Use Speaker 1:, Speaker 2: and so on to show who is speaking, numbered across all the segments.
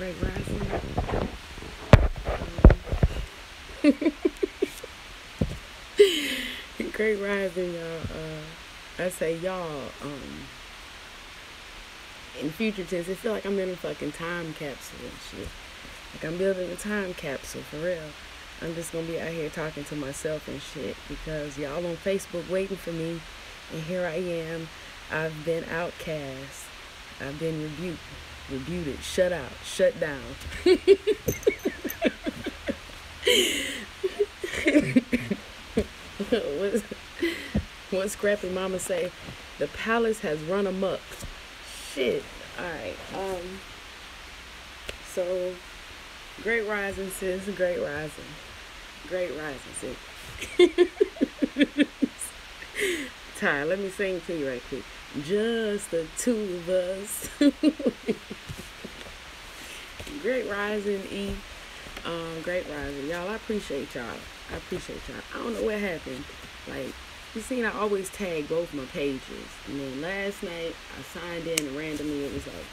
Speaker 1: Great rising. Great rising, y'all. I say y'all, in future tense, it feel like I'm in a fucking time capsule and shit. Like I'm building a time capsule, for real. I'm just gonna be out here talking to myself and shit because y'all on Facebook waiting for me, and here I am. I've been outcast. I've been rebuted, shut out, shut down. What Scrappy Mama say? The palace has run amok. Shit. Alright. So, great rising, sis. Great rising. Great rising, sis. Ty, let me sing to you right quick. Just the two of us. Great rising, E. Great rising. Y'all, I appreciate y'all. I don't know what happened. Like, you seen I always tag both my pages. And then last night, I signed in and randomly it was like,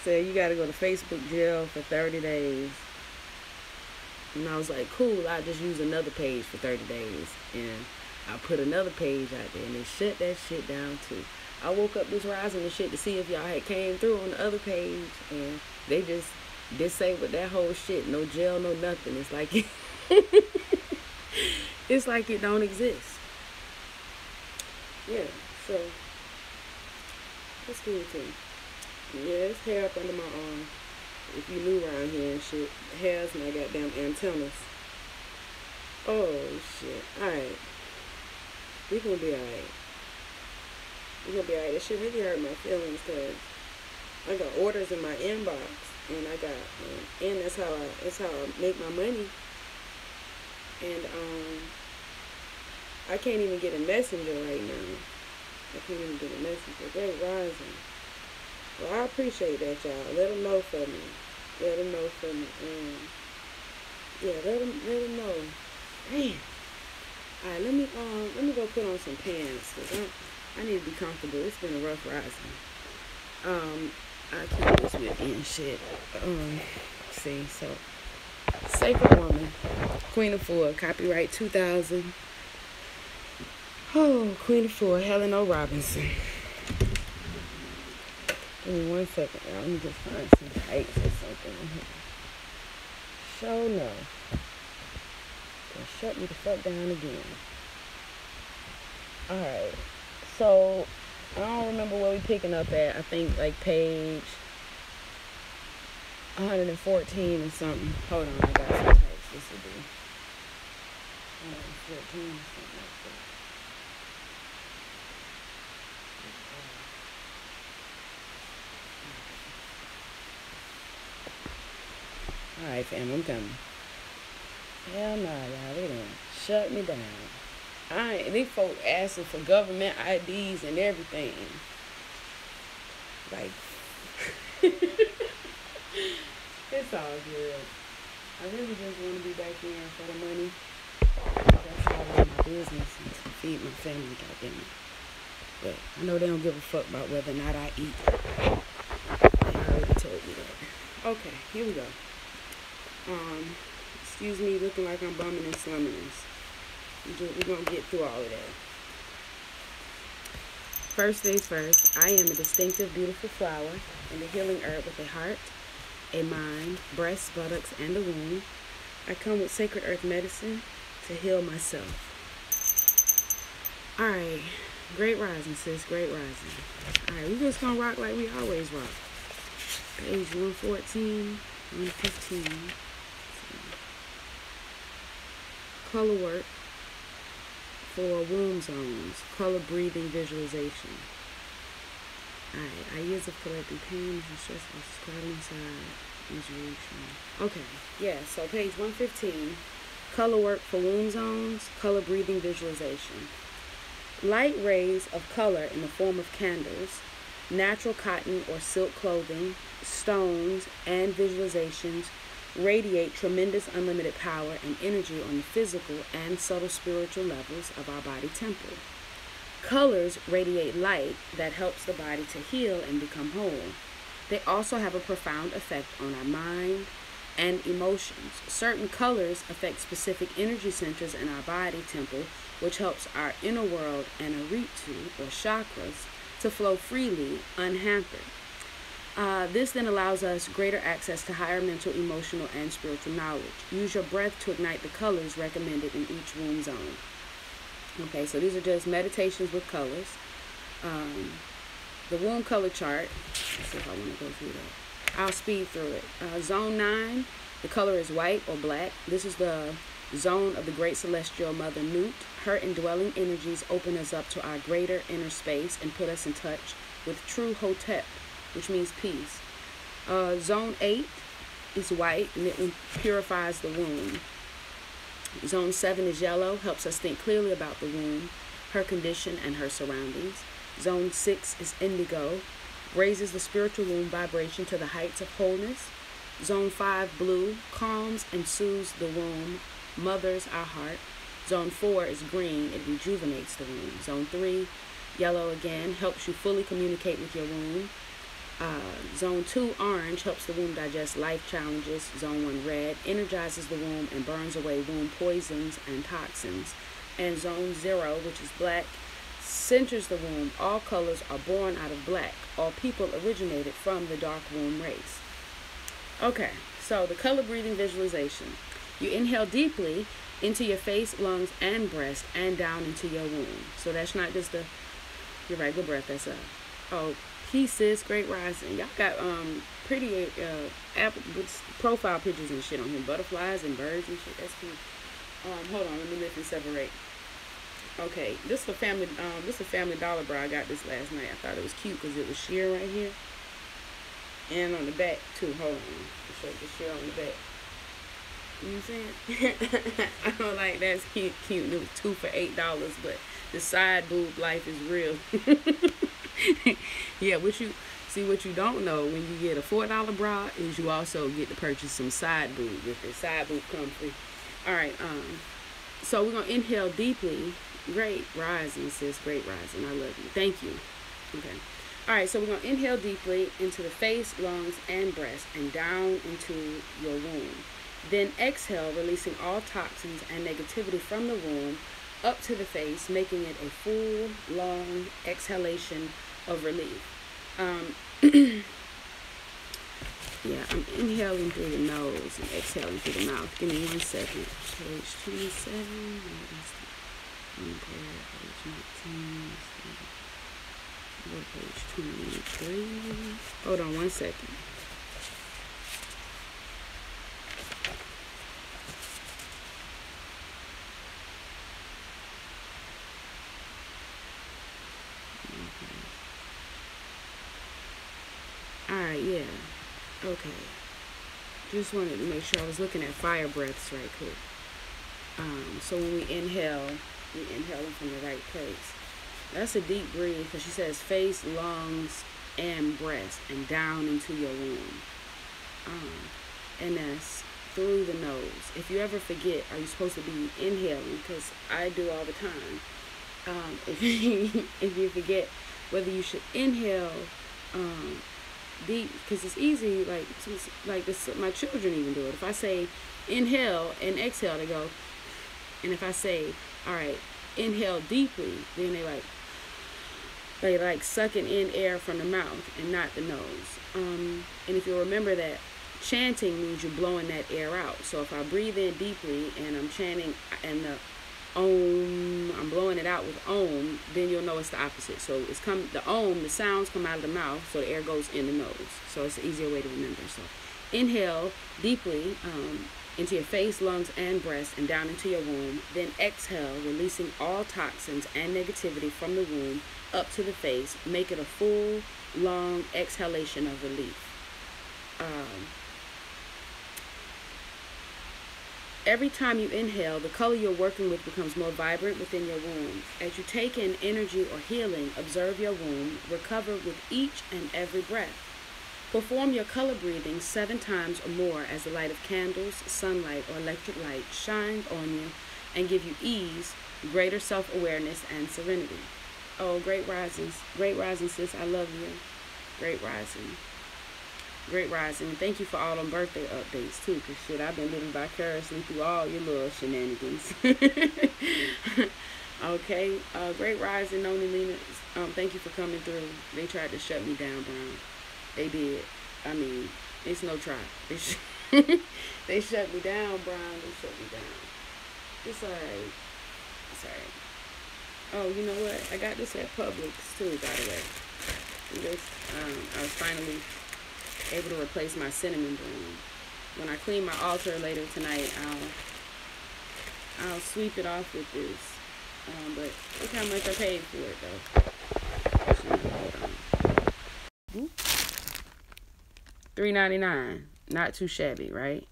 Speaker 1: said you gotta go to Facebook jail for 30 days. And I was like, cool, I'll just use another page for 30 days. And I put another page out there and they shut that shit down too. I woke up this rising and shit to see if y'all had came through on the other page, and they just disabled that whole shit. No jail, no nothing. It's like it's like it don't exist. Yeah, so let's give it to you. Yeah, it's hair up under my arm. If you new around here and shit, hair's my goddamn antennas. Oh shit. Alright. We gonna be alright. We gonna be alright. That shit really hurt my feelings because I got orders in my inbox, and I got and that's how I make my money. And I can't even get a messenger right now. I can't even get a messenger. Great rising. Well, I appreciate that, y'all. Let them know for me. Let them know for me. Yeah, let them know. Man. Alright, let me go put on some pants, cause I need to be comfortable. It's been a rough rising. I keep this with me and shit. See, so Sacred Woman, Queen of Four, copyright 2000. Oh, Queen of Four, Helen O. Robinson. Give me 1 second, y'all. Let me just find some tights or something on here. Show no. Shut me the fuck down again. Alright. So, I don't remember where we picking up at. I think like page 114 or something. Hold on, I got some types. This will be 114 or something like that. Alright, fam, I'm coming. Hell nah, y'all. They done shut me down. These folk asking for government IDs and everything. Like, it's all good. I really just want to be back in for the money. That's how I run my business and to feed my family, goddammit. But I know they don't give a fuck about whether or not I eat. They already told me that. Okay, here we go. Excuse me looking like I'm bumming and slumming this. We're going to get through all of that. First things first, I am a distinctive, beautiful flower and a healing herb with a heart, a mind, breasts, buttocks, and a womb. I come with sacred earth medicine to heal myself. Alright, great rising, sis, great rising. Alright, we're just going to rock like we always rock. Page 114, 115. Color work for womb zones, color breathing visualization. Alright, ideas of collecting pain and stress versus clouding inside, injuration. Okay, yeah, so page 115, color work for womb zones, color breathing visualization. Light rays of color in the form of candles, natural cotton or silk clothing, stones, and visualizations radiate tremendous unlimited power and energy on the physical and subtle spiritual levels of our body temple. Colors radiate light that helps the body to heal and become whole. They also have a profound effect on our mind and emotions. Certain colors affect specific energy centers in our body temple, which helps our inner world and aritu, or chakras, to flow freely, unhampered. This then allows us greater access to higher mental, emotional, and spiritual knowledge. Use your breath to ignite the colors recommended in each womb zone. Okay, so these are just meditations with colors. The womb color chart, let's see if I want to go through that. I'll speed through it. Zone 9, the color is white or black. This is the zone of the great celestial mother Nut. Her indwelling energies open us up to our greater inner space and put us in touch with true Hotep, which means peace. Zone 8 is white, and it purifies the womb. Zone 7 is yellow, helps us think clearly about the womb, her condition, and her surroundings. Zone 6 is indigo, raises the spiritual womb vibration to the heights of wholeness. Zone 5, blue, calms and soothes the womb, mothers our heart. Zone 4 is green, it rejuvenates the womb. Zone 3, yellow again, helps you fully communicate with your womb. Zone 2, orange, helps the womb digest life challenges. Zone 1, red, energizes the womb and burns away womb poisons and toxins. And Zone 0, which is black, centers the womb. All colors are born out of black. All people originated from the dark womb race. Okay, so the color breathing visualization. You inhale deeply into your face, lungs, and breast, and down into your womb. So that's not just your regular breath. That's peace, sis, great rising. Y'all got pretty profile pictures and shit on here. Butterflies and birds and shit. That's cute. Hold on, let me lift and separate. Okay, this is a Family Dollar bra. I got this last night. I thought it was cute because it was sheer right here. And on the back too. Hold on. I'll show you the sheer on the back. You know what I'm saying? I don't like that's cute. It was 2 for $8, but the side boob life is real. Yeah, what you don't know when you get a $4 bra is you also get to purchase some side boob with it. Side boob come free. Alright, so we're gonna inhale deeply. Great rising, sis, great rising. I love you. Thank you. Okay. Alright, so we're gonna inhale deeply into the face, lungs, and breast, and down into your womb. Then exhale, releasing all toxins and negativity from the womb up to the face, making it a full, long exhalation of relief. Yeah, I'm inhaling through the nose and exhaling through the mouth. Give me 1 second. Page 27. Page 19. Go page 23. Hold on 1 second. Alright, yeah. Okay. Just wanted to make sure I was looking at fire breaths right quick. So when we inhale them from the right place. That's a deep breathe because she says face, lungs, and breast, and down into your womb. And that's through the nose. If you ever forget, are you supposed to be inhaling? Because I do all the time. If you forget whether you should inhale deep, because it's easy, like this, my children even do it. If I say inhale and exhale, they go. And if I say, all right, inhale deeply, then they like sucking in air from the mouth and not the nose. And if you remember that chanting means you're blowing that air out. So if I breathe in deeply and I'm chanting and the om, I'm blowing it out with om, then you'll know it's the opposite. So the om, the sounds come out of the mouth, so the air goes in the nose. So it's an easier way to remember. So inhale deeply into your face, lungs, and breast, and down into your womb. Then exhale, releasing all toxins and negativity from the womb up to the face. Make it a full, long exhalation of relief. Every time you inhale, the color you're working with becomes more vibrant within your womb. As you take in energy or healing, observe your womb, recover with each and every breath. Perform your color breathing 7 times or more as the light of candles, sunlight, or electric light shines on you and give you ease, greater self-awareness, and serenity. Oh, great risings. Great rising, sis. I love you. Great rising. Great rising. And thank you for all them birthday updates, too. Because, shit, I've been living vicariously through all your little shenanigans. Okay. Great rising, Noni Lena. Thank you for coming through. They tried to shut me down, Brown. They did. I mean, it's no try. They shut me down, Brown. They shut me down. It's alright. It's alright. Oh, you know what? I got this at Publix, too, by the way. I was finally able to replace my cinnamon broom. When I clean my altar later tonight, I'll sweep it off with this. But look how much I paid for it, though. $3.99. Not too shabby, right?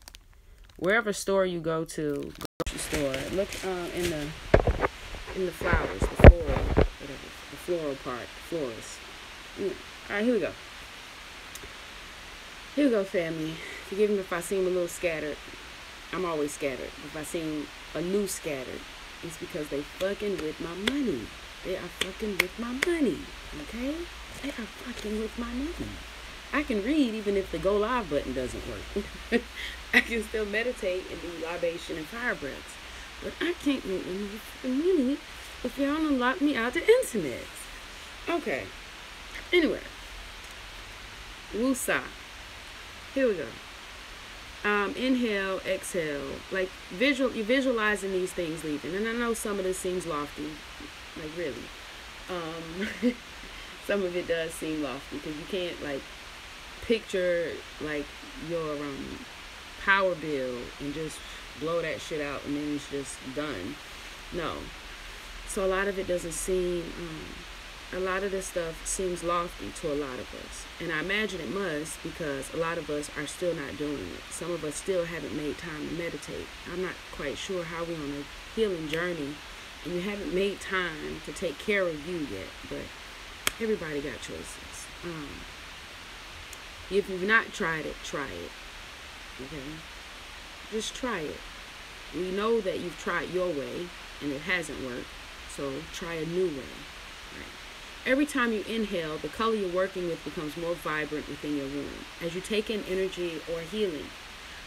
Speaker 1: Wherever store you go to, grocery store, look in the flowers, the floral, whatever, the floral part, florist. All right, here we go. Here we go, family. Forgive me if I seem a little scattered. I'm always scattered. If I seem a little scattered, it's because they fucking with my money. They are fucking with my money, okay? They are fucking with my money. I can read even if the go live button doesn't work. I can still meditate and do libation and fire breaths. But I can't make any money if y'all don't lock me out the internet. Okay. Anyway. Woosah. Here we go. Inhale, exhale. Like you're visualizing these things leaving. And I know some of this seems lofty. Like really. Some of it does seem lofty because you can't like picture like your power bill and just blow that shit out and then it's just done. No. So a lot of it doesn't seem, a lot of this stuff seems lofty to a lot of us. And I imagine it must because a lot of us are still not doing it. Some of us still haven't made time to meditate. I'm not quite sure how we're on a healing journey and you haven't made time to take care of you yet. But everybody got choices. If you've not tried it, try it. Okay? Just try it. We know that you've tried your way and it hasn't worked. So try a new way. Right? Every time you inhale, the color you're working with becomes more vibrant within your womb. As you take in energy or healing,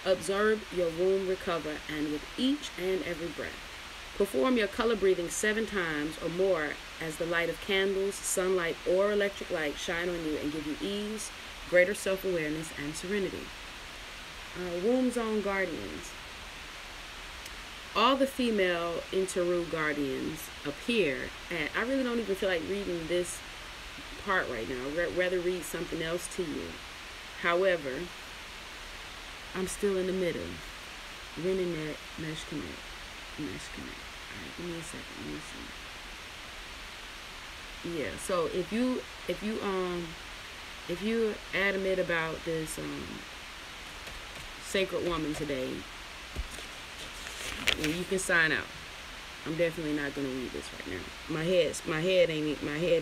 Speaker 1: observe your womb recover and with each and every breath. Perform your color breathing 7 times or more as the light of candles, sunlight, or electric light shine on you and give you ease, greater self-awareness, and serenity. Womb zone guardians. All the female Interu guardians appear at, I really don't even feel like reading this part right now. I'd rather read something else to you. However, I'm still in the middle. Redefining, mesh connect. Mesh connect. Alright, give me a second. Let me see. Yeah, so if you adamant about this sacred woman today, you can sign out. I'm definitely not gonna read this right now. My head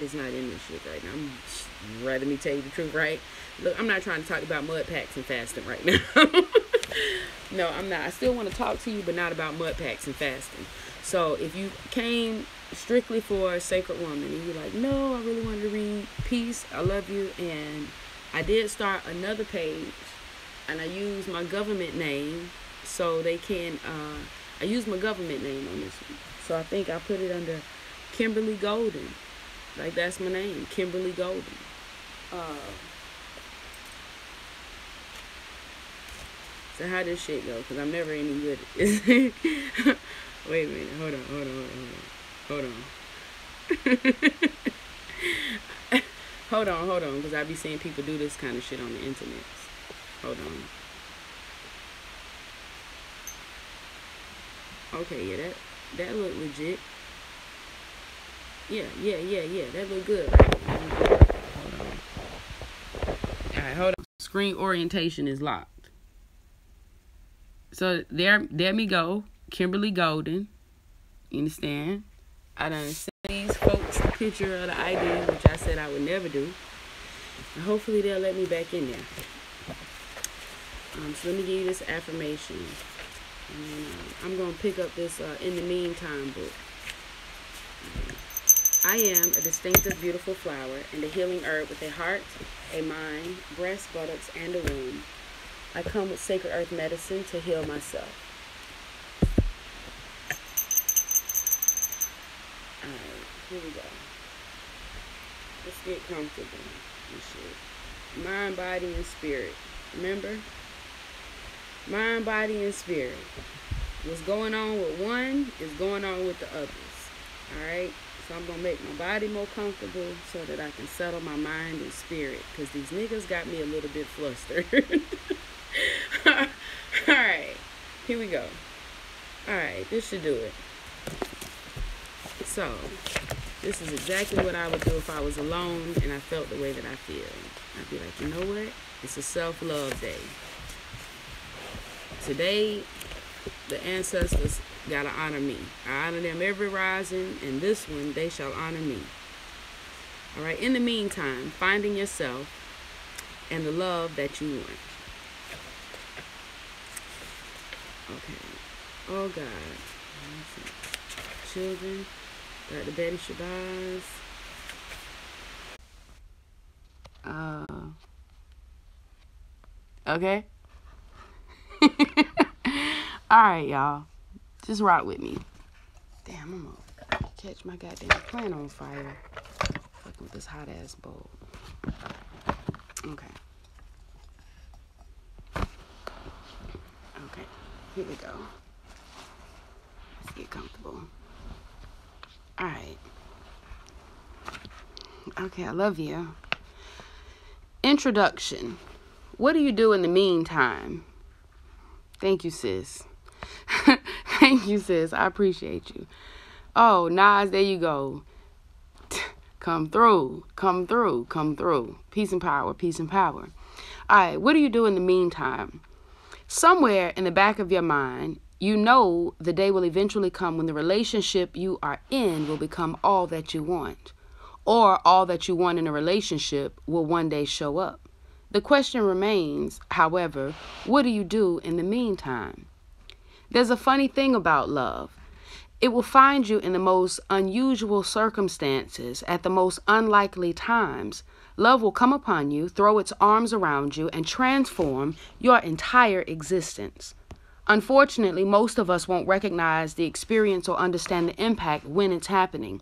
Speaker 1: is not in this shit right now. Rather me tell you the truth, right? Look, I'm not trying to talk about mud packs and fasting right now. No, I'm not. I still want to talk to you, but not about mud packs and fasting. So if you came strictly for a sacred woman and you're like, no, I really wanted to read peace, I love you, and I did start another page and I used my government name so they can I used my government name on this one. So I think I put it under Kimberly Golden. Like that's my name, Kimberly Golden. So how this shit go? Because I'm never any good at this. Wait a minute. Hold on. Hold on. Because I be seeing people do this kind of shit on the internet. Hold on. Okay, yeah, that look legit. Yeah. That look good, right? Hold on. Alright, hold on. Screen orientation is locked. So there me go, Kimberly Golden. You understand? I done sent these folks a picture of the ID, which I said I would never do. And hopefully they'll let me back in there. So let me give you this affirmation. And, I'm going to pick up this In the Meantime book. I am a distinctive, beautiful flower and a healing herb with a heart, a mind, breasts, buttocks, and a womb. I come with sacred earth medicine to heal myself. Alright, here we go. Let's get comfortable and shit. Mind, body, and spirit. Remember? Mind, body, and spirit. What's going on with one is going on with the others. Alright? So I'm going to make my body more comfortable so that I can settle my mind and spirit. Because these niggas got me a little bit flustered. Alright. Here we go. Alright. This should do it. So, this is exactly what I would do if I was alone and I felt the way that I feel. I'd be like, you know what? It's a self-love day. Today, the ancestors gotta honor me. I honor them every rising, and this one, they shall honor me. Alright, in the meantime, finding yourself and the love that you want. Okay. Oh, God. Children. Dr. Betty Shabazz. Okay. Alright, y'all. Just rock with me. Damn, I'm gonna catch my goddamn plant on fire. Fucking with this hot ass bowl. Okay. Okay. Here we go. Let's get comfortable. Alright. Okay, I love you. Introduction. What do you do in the meantime? Thank you, sis. Thank you, sis. I appreciate you. Oh, Nas, there you go. Come through. Come through. Come through. Peace and power. Peace and power. All right, what do you do in the meantime? Somewhere in the back of your mind, you know the day will eventually come when the relationship you are in will become all that you want. Or all that you want in a relationship will one day show up. The question remains, however, what do you do in the meantime? There's a funny thing about love. It will find you in the most unusual circumstances at the most unlikely times. Love will come upon you, throw its arms around you, and transform your entire existence. Unfortunately, most of us won't recognize the experience or understand the impact when it's happening.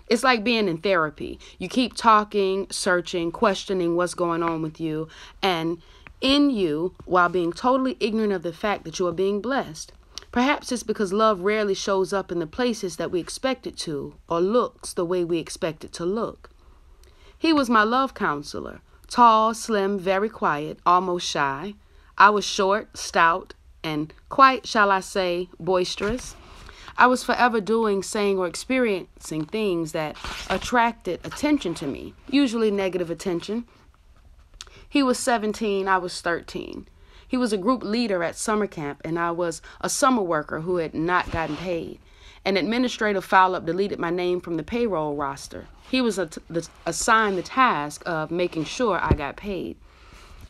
Speaker 1: It's like being in therapy. You keep talking, searching, questioning what's going on with you, and in you, while being totally ignorant of the fact that you are being blessed. Perhaps it's because love rarely shows up in the places that we expect it to, or looks the way we expect it to look. He was my love counselor. Tall, slim, very quiet, almost shy. I was short, stout, and quite, shall I say, boisterous. I was forever doing, saying, or experiencing things that attracted attention to me, usually negative attention. He was 17, I was 13. He was a group leader at summer camp, and I was a summer worker who had not gotten paid. An administrative foul-up deleted my name from the payroll roster. He was assigned the task of making sure I got paid.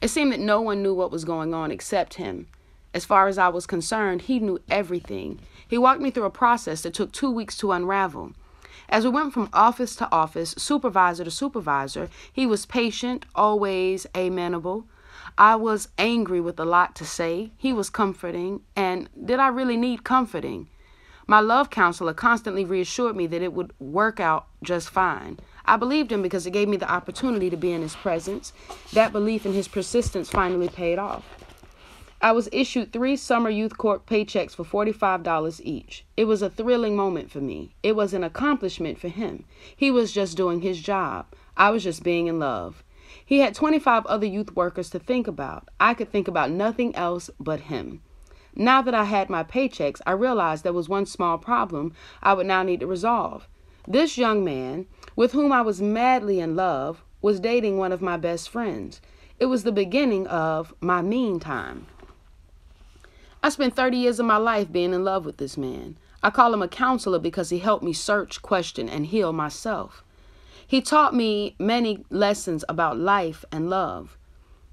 Speaker 1: It seemed that no one knew what was going on except him. As far as I was concerned, he knew everything. He walked me through a process that took 2 weeks to unravel. As we went from office to office, supervisor to supervisor, he was patient, always amenable. I was angry with a lot to say. He was comforting. And did I really need comforting? My love counselor constantly reassured me that it would work out just fine. I believed him because it gave me the opportunity to be in his presence. That belief in his persistence finally paid off. I was issued 3 summer youth court paychecks for $45 each. It was a thrilling moment for me. It was an accomplishment for him. He was just doing his job. I was just being in love. He had 25 other youth workers to think about. I could think about nothing else but him. Now that I had my paychecks, I realized there was one small problem I would now need to resolve. This young man, with whom I was madly in love, was dating one of my best friends. It was the beginning of my meantime. I spent 30 years of my life being in love with this man. I call him a counselor because he helped me search, question, and heal myself. He taught me many lessons about life and love.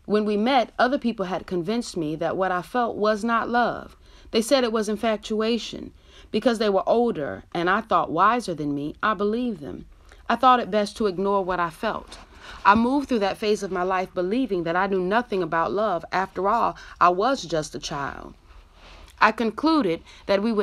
Speaker 1: When we met, other people had convinced me that what I felt was not love. They said it was infatuation. Because they were older and I thought wiser than me, I believed them. I thought it best to ignore what I felt. I moved through that phase of my life believing that I knew nothing about love. After all, I was just a child. I concluded that we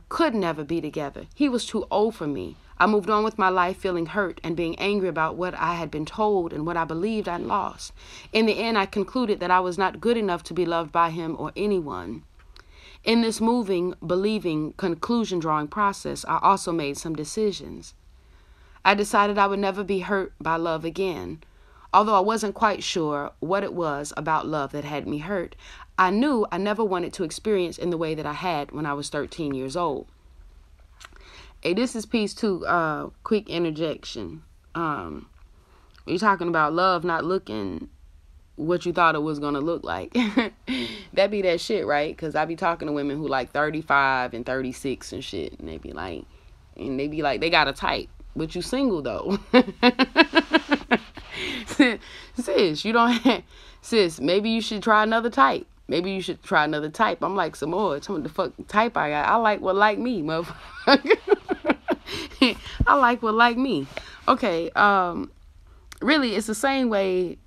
Speaker 1: could never be together. He was too old for me. I moved on with my life feeling hurt and being angry about what I had been told and what I believed I'd lost. In the end, I concluded that I was not good enough to be loved by him or anyone. In this moving, believing, conclusion-drawing process, I also made some decisions. I decided I would never be hurt by love again. Although I wasn't quite sure what it was about love that had me hurt, I knew I never wanted to experience in the way that I had when I was 13 years old. Hey, this is piece 2, quick interjection. You're talking about love not looking what you thought it was going to look like. That be that shit, right? Because I be talking to women who like 35 and 36 and shit. And they be like, they got a type. But you single, though. Sis, maybe you should try another type. I'm like, some more. Tell me the fuck type I got. I like what like me, motherfucker. I like what like me. Okay, really, it's the same way,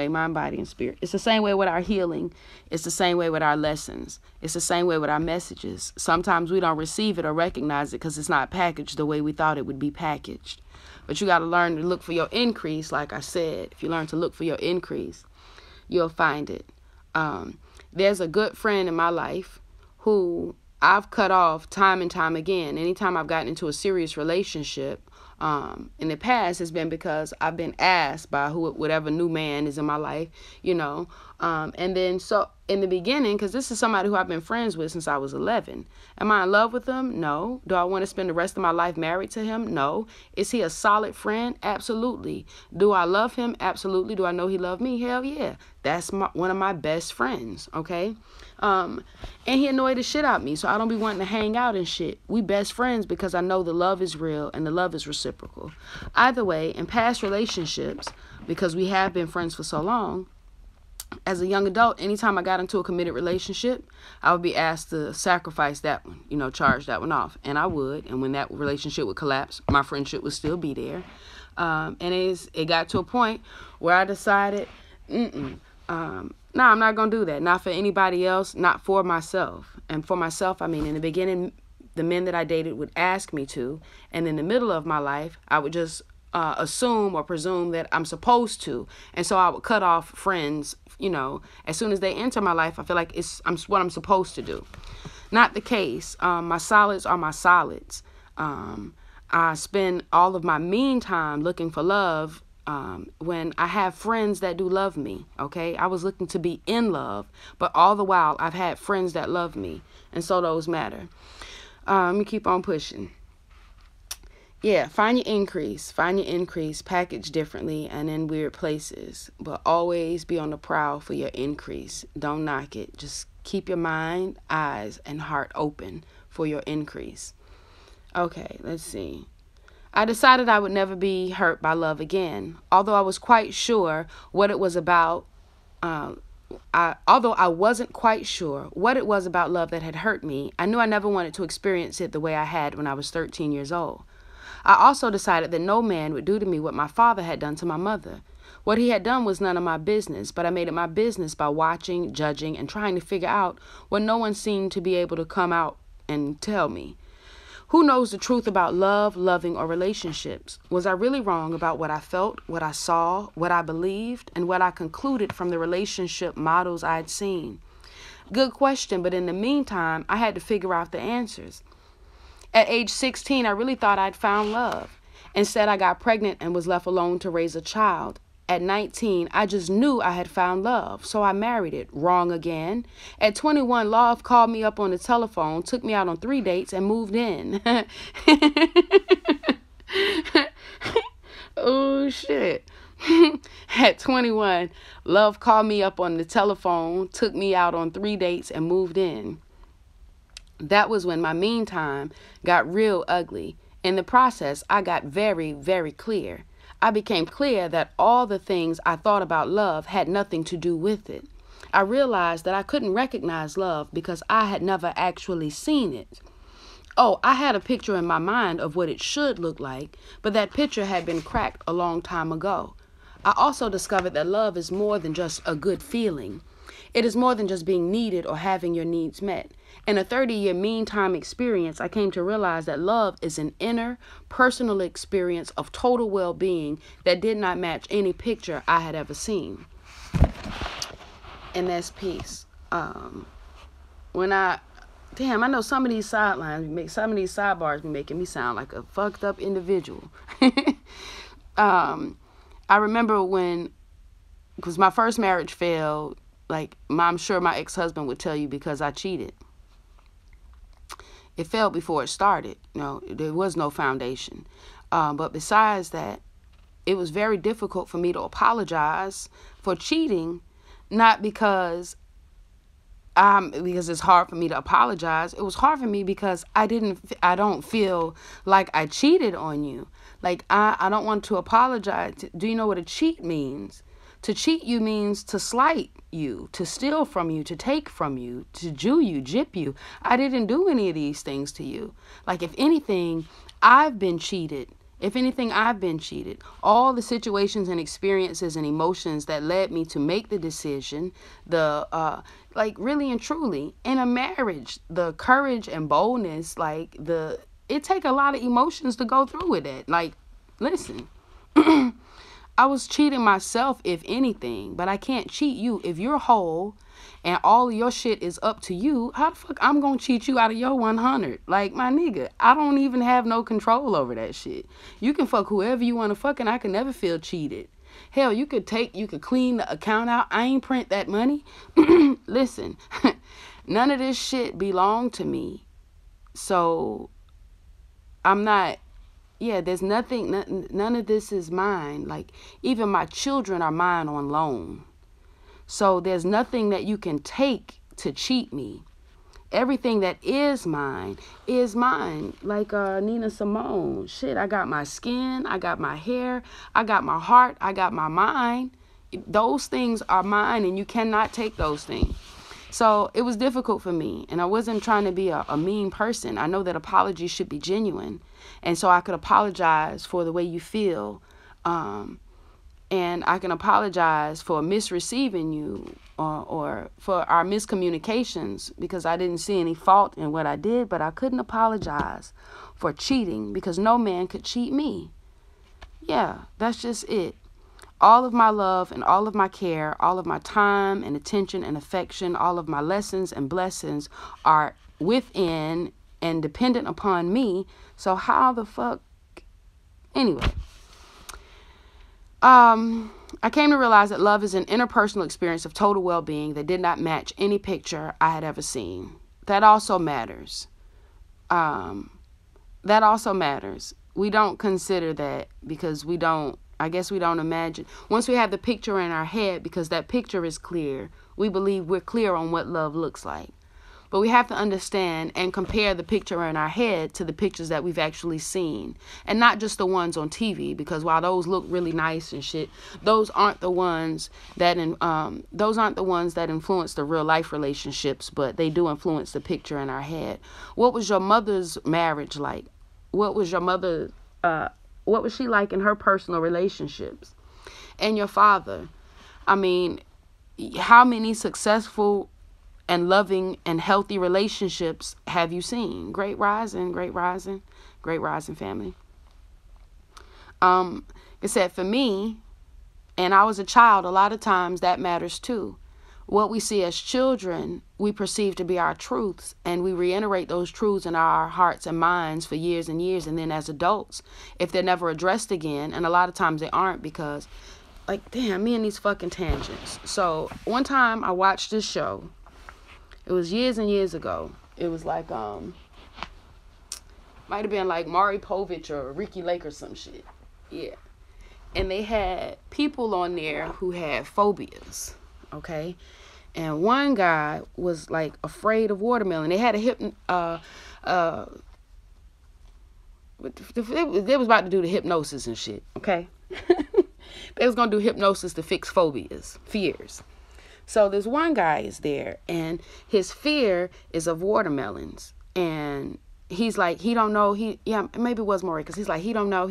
Speaker 1: mind, body, and spirit. It's the same way with our healing. It's the same way with our lessons. It's the same way with our messages. Sometimes we don't receive it or recognize it because it's not packaged the way we thought it would be packaged. But you got to learn to look for your increase, like I said. If you learn to look for your increase, you'll find it. There's a good friend in my life who I've cut off time and time again. Anytime I've gotten into a serious relationship, in the past has been because I've been asked by whatever new man is in my life, and then so in the beginning, because this is somebody who I've been friends with since I was 11. Am I in love with him? No. Do I want to spend the rest of my life married to him? No. Is he a solid friend? Absolutely. Do I love him? Absolutely. Do I know he loved me? Hell yeah. That's one of my best friends, okay? And he annoyed the shit out of me, so I don't be wanting to hang out and shit. We best friends because I know the love is real and the love is reciprocal. Either way, in past relationships, because we have been friends for so long, as a young adult, anytime I got into a committed relationship, I would be asked to sacrifice that one, charge that one off. And I would. And when that relationship would collapse, my friendship would still be there. And it got to a point where I decided, no, I'm not going to do that. Not for anybody else, not for myself. And for myself, I mean, in the beginning, the men that I dated would ask me to. And in the middle of my life, I would just assume or presume that I'm supposed to. And so I would cut off friends, as soon as they enter my life. I feel like I'm what I'm supposed to do. Not the case. My solids are my solids. I spend all of my mean time looking for love when I have friends that do love me, okay? I was looking to be in love, but all the while I've had friends that love me, and so those matter. Let me keep on pushing. Yeah, find your increase, package differently and in weird places, but always be on the prowl for your increase. Don't knock it. Just keep your mind, eyes, and heart open for your increase. Okay, let's see. I decided I would never be hurt by love again, although I was quite sure what it was about. Although I wasn't quite sure what it was about love that had hurt me, I knew I never wanted to experience it the way I had when I was 13 years old. I also decided that no man would do to me what my father had done to my mother. What he had done was none of my business, but I made it my business by watching, judging, and trying to figure out what no one seemed to be able to come out and tell me. Who knows the truth about love, loving, or relationships? Was I really wrong about what I felt, what I saw, what I believed, and what I concluded from the relationship models I'd seen? Good question, but in the meantime, I had to figure out the answers. At age 16, I really thought I'd found love. Instead, I got pregnant and was left alone to raise a child. At 19, I just knew I had found love, so I married it. Wrong again. At 21, love called me up on the telephone, took me out on 3 dates, and moved in. Oh, shit. At 21, love called me up on the telephone, took me out on 3 dates, and moved in. That was when my meantime got real ugly. In the process, I got very, very clear. I became clear that all the things I thought about love had nothing to do with it. I realized that I couldn't recognize love because I had never actually seen it. Oh, I had a picture in my mind of what it should look like, but that picture had been cracked a long time ago. I also discovered that love is more than just a good feeling. It is more than just being needed or having your needs met. In a 30-year meantime experience, I came to realize that love is an inner, personal experience of total well-being that did not match any picture I had ever seen. And that's peace. I know some of these sidebars be making me sound like a fucked up individual. I remember because my first marriage failed, I'm sure my ex-husband would tell you, because I cheated. It failed before it started. There was no foundation. But besides that, it was very difficult for me to apologize for cheating, not because it's hard for me to apologize. It was hard for me because I don't feel like I cheated on you. I don't want to apologize. Do you know what a cheat means? To cheat you means to slight you, to steal from you, to take from you, to Jew you, gyp you. I didn't do any of these things to you. If anything, I've been cheated. All the situations and experiences and emotions that led me to make the decision, really and truly, in a marriage, the courage and boldness, it take a lot of emotions to go through with it. Listen, I was cheating myself, if anything, but I can't cheat you. If you're whole and all of your shit is up to you, how the fuck I'm gonna cheat you out of your 100? My nigga, I don't even have no control over that shit. You can fuck whoever you want to fuck, and I can never feel cheated. Hell, you could clean the account out. I ain't print that money. Listen, none of this shit belonged to me. So I'm not, there's nothing, none of this is mine. Even my children are mine on loan. So there's nothing that you can take to cheat me. Everything that is mine is mine. Nina Simone. Shit, I got my skin, I got my hair, I got my heart, I got my mind. Those things are mine, and you cannot take those things. So it was difficult for me, and I wasn't trying to be a mean person. I know that apologies should be genuine, and so I could apologize for the way you feel, and I can apologize for misreceiving you or for our miscommunications, because I didn't see any fault in what I did, but I couldn't apologize for cheating because no man could cheat me. Yeah, that's just it. All of my love and all of my care, all of my time and attention and affection, all of my lessons and blessings are within and dependent upon me. So how the fuck? Anyway. I came to realize that love is an interpersonal experience of total well-being that did not match any picture I had ever seen. That also matters. We don't consider that because I guess we don't imagine. Once we have the picture in our head, because that picture is clear, we believe we're clear on what love looks like. But we have to understand and compare the picture in our head to the pictures that we've actually seen. And not just the ones on TV, because while those look really nice and shit, those aren't the ones that influence the real life relationships, but they do influence the picture in our head. What was your mother's marriage like? What was she like in her personal relationships? And your father? I mean, how many successful and loving and healthy relationships have you seen? Great rising family. It said for me, and I was a child, a lot of times that matters too. What we see as children, we perceive to be our truths, and we reiterate those truths in our hearts and minds for years and years. And then as adults, if they're never addressed again, and a lot of times they aren't, because damn, me and these fucking tangents. So one time I watched this show. It was years and years ago. It was might have been Maury Povich or Ricky Lake or some shit. Yeah. And they had people on there who had phobias. Okay. And one guy was afraid of watermelon. They had they was about to do the hypnosis and shit. Okay. They was going to do hypnosis to fix fears. So this one guy is there, and his fear is of watermelons. And he's like, he don't know, maybe it was Maury, because he's like, he don't know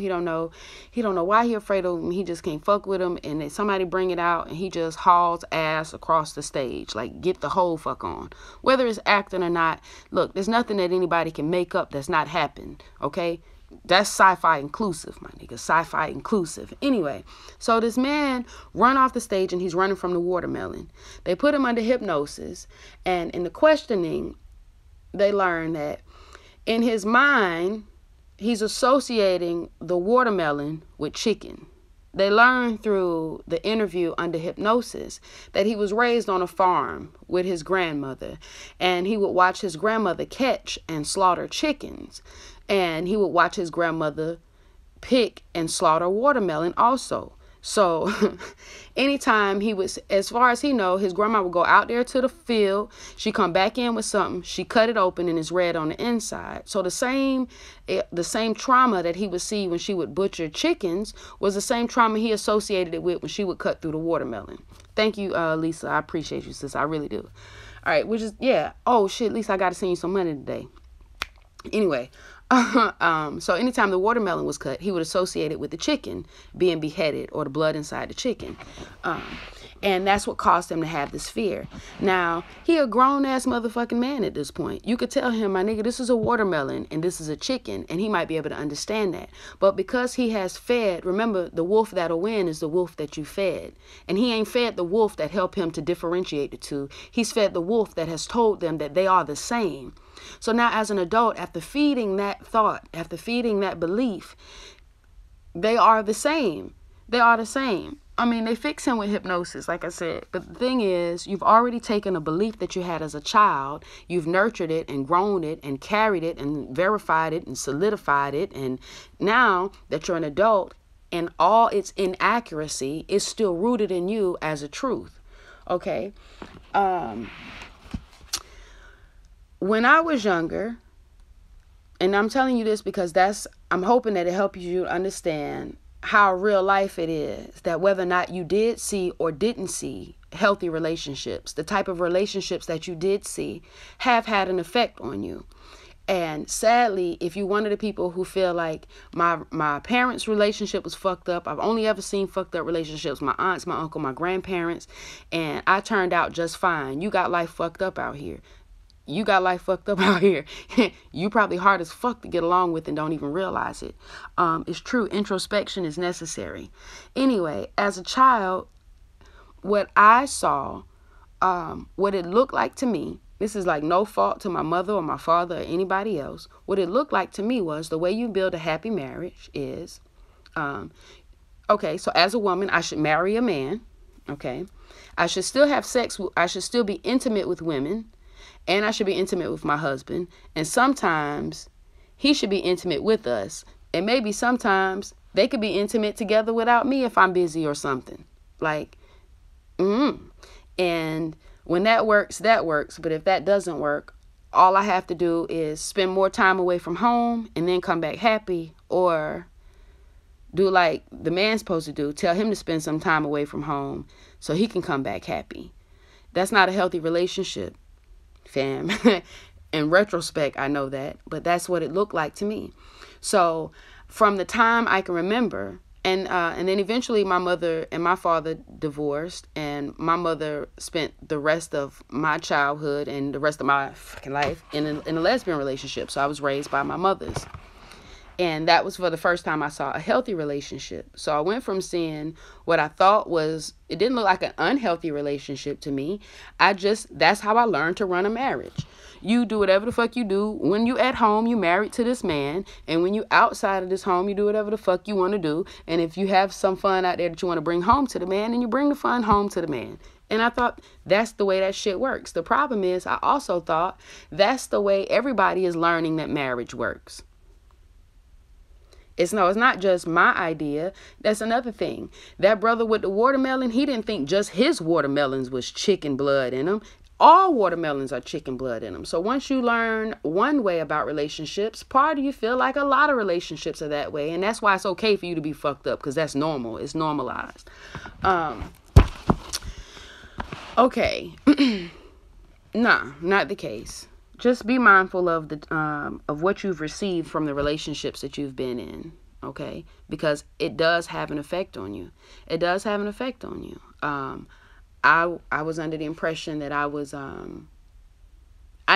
Speaker 1: why he afraid of him. He just can't fuck with him. And then somebody bring it out, and he just hauls ass across the stage, like, get the whole fuck on. Whether it's acting or not, look, there's nothing that anybody can make up that's not happened, okay? That's sci-fi inclusive, my nigga. Sci-fi inclusive. Anyway, so this man run off the stage, and he's running from the watermelon. They put him under hypnosis, and in the questioning, they learn that in his mind, he's associating the watermelon with chicken. They learned through the interview under hypnosis that he was raised on a farm with his grandmother, and he would watch his grandmother catch and slaughter chickens, and he would watch his grandmother pick and slaughter watermelon also. So anytime he was, as far as he know, his grandma would go out there to the field, she come back in with something, she cut it open, and it's red on the inside. So the same trauma that he would see when she would butcher chickens was the same trauma he associated it with when she would cut through the watermelon. Thank you, Lisa. I appreciate you, sis. I really do. All right, which is, yeah. Oh, shit, Lisa, I got to send you some money today. Anyway, so anytime the watermelon was cut, he would associate it with the chicken being beheaded or the blood inside the chicken. And that's what caused him to have this fear. Now, he a grown-ass motherfucking man at this point. You could tell him, my nigga, this is a watermelon and this is a chicken, and he might be able to understand that. But because he has fed, remember, the wolf that'll win is the wolf that you fed. And he ain't fed the wolf that helped him to differentiate the two. He's fed the wolf that has told them that they are the same. So now as an adult, after feeding that thought, after feeding that belief, they are the same. They are the same. I mean, they fix him with hypnosis, like I said. But the thing is, you've already taken a belief that you had as a child. You've nurtured it and grown it and carried it and verified it and solidified it. And now that you're an adult and all its inaccuracy is still rooted in you as a truth. Okay? When I was younger, and I'm telling you this because I'm hoping that it helps you understand how real life it is, that whether or not you did see or didn't see healthy relationships, the type of relationships that you did see have had an effect on you. And sadly, if you're one of the people who feel like my parents' relationship was fucked up, I've only ever seen fucked up relationships, my aunts, my uncle, my grandparents, and I turned out just fine. You got life fucked up out here. You got life fucked up out here. You probably hard as fuck to get along with and don't even realize it. It's true. Introspection is necessary. Anyway, as a child, what I saw, what it looked like to me, this is like no fault to my mother or my father or anybody else. What it looked like to me was the way you build a happy marriage is, okay, so as a woman, I should marry a man. Okay. I should still have sex. I should still be intimate with women. And I should be intimate with my husband. And sometimes he should be intimate with us. And maybe sometimes they could be intimate together without me if I'm busy or something. Like, And when that works, that works. But if that doesn't work, all I have to do is spend more time away from home and then come back happy. Or do like the man's supposed to do. Tell him to spend some time away from home so he can come back happy. That's not a healthy relationship. Fam. In retrospect, I know that, but that's what it looked like to me. So from the time I can remember, and then eventually my mother and my father divorced, and my mother spent the rest of my childhood and the rest of my fucking life in a lesbian relationship. So I was raised by my mothers. And that was for the first time I saw a healthy relationship. So I went from seeing what I thought was, it didn't look like an unhealthy relationship to me. That's how I learned to run a marriage. You do whatever the fuck you do. When you at home, you married to this man. And when you outside of this home, you do whatever the fuck you want to do. And if you have some fun out there that you want to bring home to the man, then you bring the fun home to the man. And I thought that's the way that shit works. The problem is I also thought that's the way everybody is learning that marriage works. It's not just my idea. That's another thing. That brother with the watermelon, he didn't think just his watermelons was chicken blood in them. All watermelons are chicken blood in them. So once you learn one way about relationships, part of you feel like a lot of relationships are that way. And that's why it's okay for you to be fucked up, because that's normal. It's normalized. Okay. Nah, not the case. Just be mindful of the of what you've received from the relationships that you've been in, okay? Because it does have an effect on you. It does have an effect on you. I was under the impression that I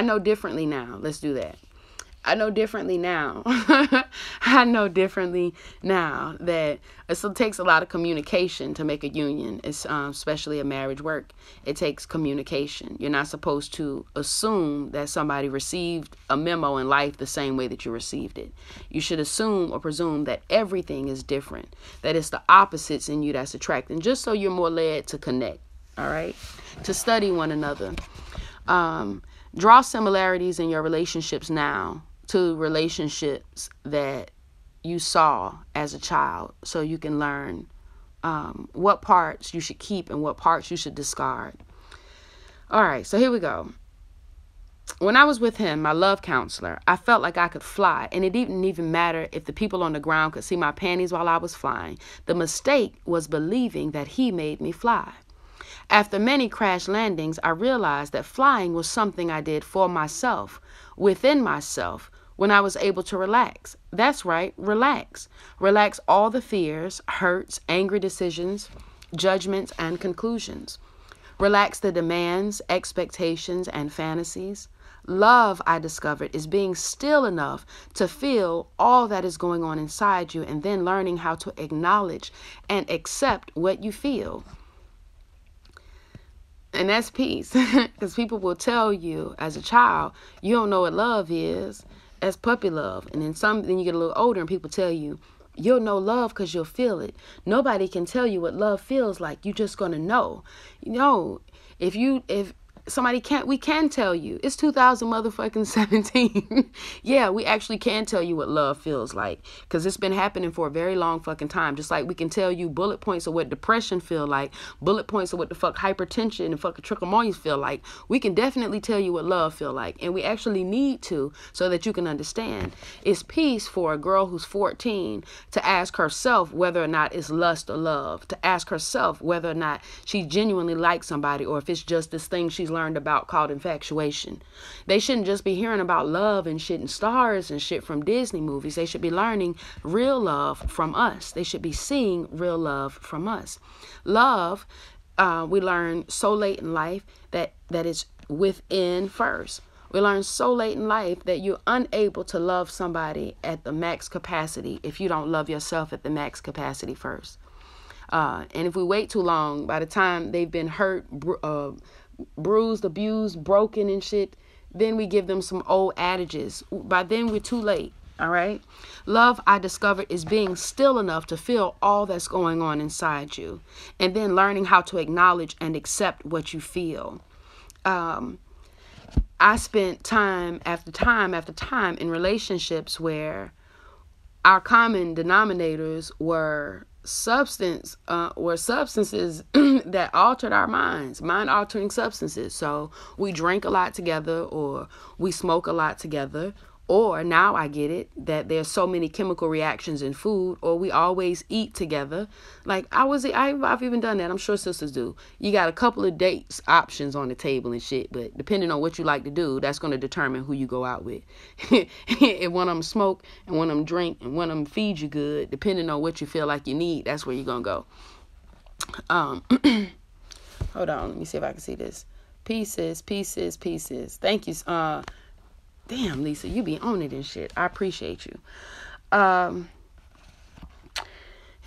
Speaker 1: know differently now. Let's do that. I know differently now. I know differently now that it still takes a lot of communication to make a union, especially a marriage work. It takes communication. You're not supposed to assume that somebody received a memo in life the same way that you received it. You should assume or presume that everything is different, that it's the opposites in you that's attracting, just so you're more led to connect, all right? To study one another. Draw similarities in your relationships now to relationships that you saw as a child, so you can learn what parts you should keep and what parts you should discard. All right, so here we go. When I was with him, my love counselor, I felt like I could fly, and it didn't even matter if the people on the ground could see my panties while I was flying. The mistake was believing that he made me fly. After many crash landings, I realized that flying was something I did for myself, within myself, when I was able to relax. That's right, relax. Relax all the fears, hurts, angry decisions, judgments, and conclusions. Relax the demands, expectations, and fantasies. Love, I discovered, is being still enough to feel all that is going on inside you, and then learning how to acknowledge and accept what you feel. And that's peace. Because people will tell you as a child, you don't know what love is. That's puppy love. And then you get a little older and people tell you, you'll know love because you'll feel it. Nobody can tell you what love feels like. You're just going to know. You know, if somebody we can tell you. It's 2017. Yeah, we actually can tell you what love feels like, because it's been happening for a very long fucking time. Just like we can tell you bullet points of what depression feel like, bullet points of what the fuck hypertension and fucking trichomonias feel like. We can definitely tell you what love feel like, and we actually need to, so that you can understand. It's peace for a girl who's 14 to ask herself whether or not it's lust or love, to ask herself whether or not she genuinely likes somebody, or if it's just this thing she's learned about called infatuation. They shouldn't just be hearing about love and shit and stars and shit from Disney movies. They should be learning real love from us. They should be seeing real love from us. Love, we learn so late in life that is within first. We learn so late in life that you're unable to love somebody at the max capacity if you don't love yourself at the max capacity first. And if we wait too long, by the time they've been hurt, bruised, abused, broken and shit, then we give them some old adages. By then we're too late. All right. Love, I discovered, is being still enough to feel all that's going on inside you, and then learning how to acknowledge and accept what you feel. I spent time after time after time in relationships where our common denominators were substances that altered our minds, mind-altering substances. So we drink a lot together, or we smoke a lot together, or now I get it that there's so many chemical reactions in food, or we always eat together. Like I've even done that. I'm sure sisters do. You got a couple of dates options on the table and shit, but depending on what you like to do, that's going to determine who you go out with. If one of them smoke and one of them drink and one of them feed you good, depending on what you feel like you need, that's where you're going to go. Hold on, let me see if I can see this. Pieces. Thank you. Damn, Lisa, you be on it and shit. I appreciate you. Here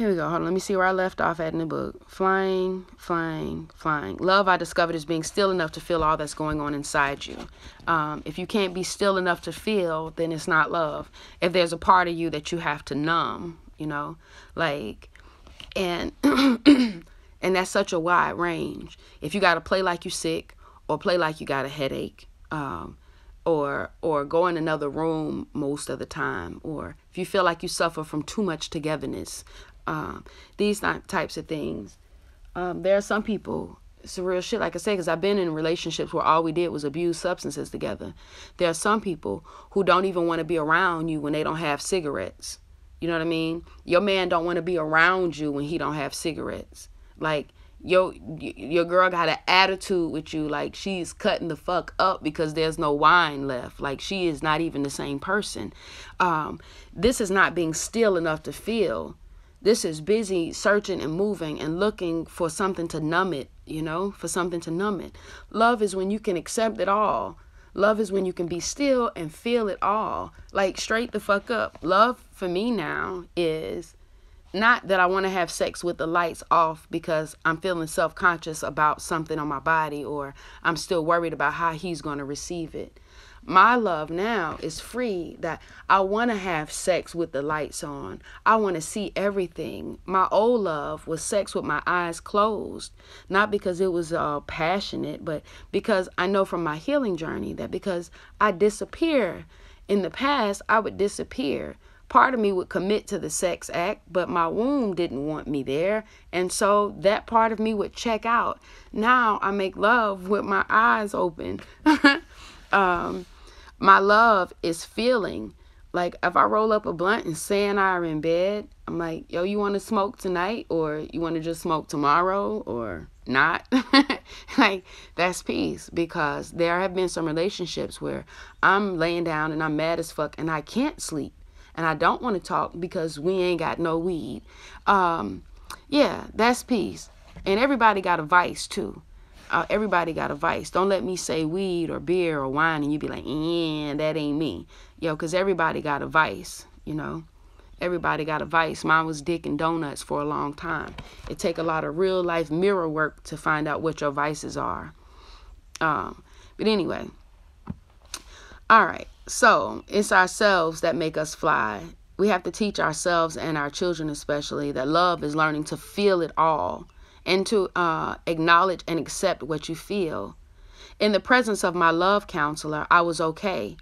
Speaker 1: we go. Hold on. Let me see where I left off at in the book. Flying. Love, I discovered, is being still enough to feel all that's going on inside you. If you can't be still enough to feel, then it's not love. If there's a part of you that you have to numb, you know, like, and and that's such a wide range. If you got to play like you're sick, or play like you got a headache, or go in another room most of the time, or if you feel like you suffer from too much togetherness, these types of things. There are some people, it's real shit, like I said, because I've been in relationships where all we did was abuse substances together. There are some people who don't even want to be around you when they don't have cigarettes. You know what I mean? Your man don't want to be around you when he don't have cigarettes. Like, Your girl got an attitude with you, like she's cutting the fuck up because there's no wine left. Like she is not even the same person. This is not being still enough to feel. This is busy searching and moving and looking for something to numb it, for something to numb it. Love is when you can accept it all. Love is when you can be still and feel it all. Like straight the fuck up. Love for me now is not that I want to have sex with the lights off because I'm feeling self-conscious about something on my body, or I'm still worried about how he's going to receive it. My love now is free, that I want to have sex with the lights on. I want to see everything. My old love was sex with my eyes closed, not because it was passionate, but because I know from my healing journey that because I disappear in the past, I would disappear. Part of me would commit to the sex act, but my womb didn't want me there. And so that part of me would check out. Now I make love with my eyes open. My love is feeling. Like if I roll up a blunt and Say and I are in bed, I'm like, yo, you want to smoke tonight, or you want to just smoke tomorrow, or not? Like that's peace, because there have been some relationships where I'm laying down and I'm mad as fuck and I can't sleep. And I don't want to talk because we ain't got no weed. Yeah, that's peace. And everybody got a vice too. Everybody got a vice. Don't let me say weed or beer or wine and you be like, yeah, that ain't me. Because everybody got a vice, Everybody got a vice. Mine was dick and donuts for a long time. It take a lot of real life mirror work to find out what your vices are. But anyway. All right. So it's ourselves that make us fly. We have to teach ourselves and our children especially that love is learning to feel it all and to acknowledge and accept what you feel. In the presence of my love counselor, I was okay.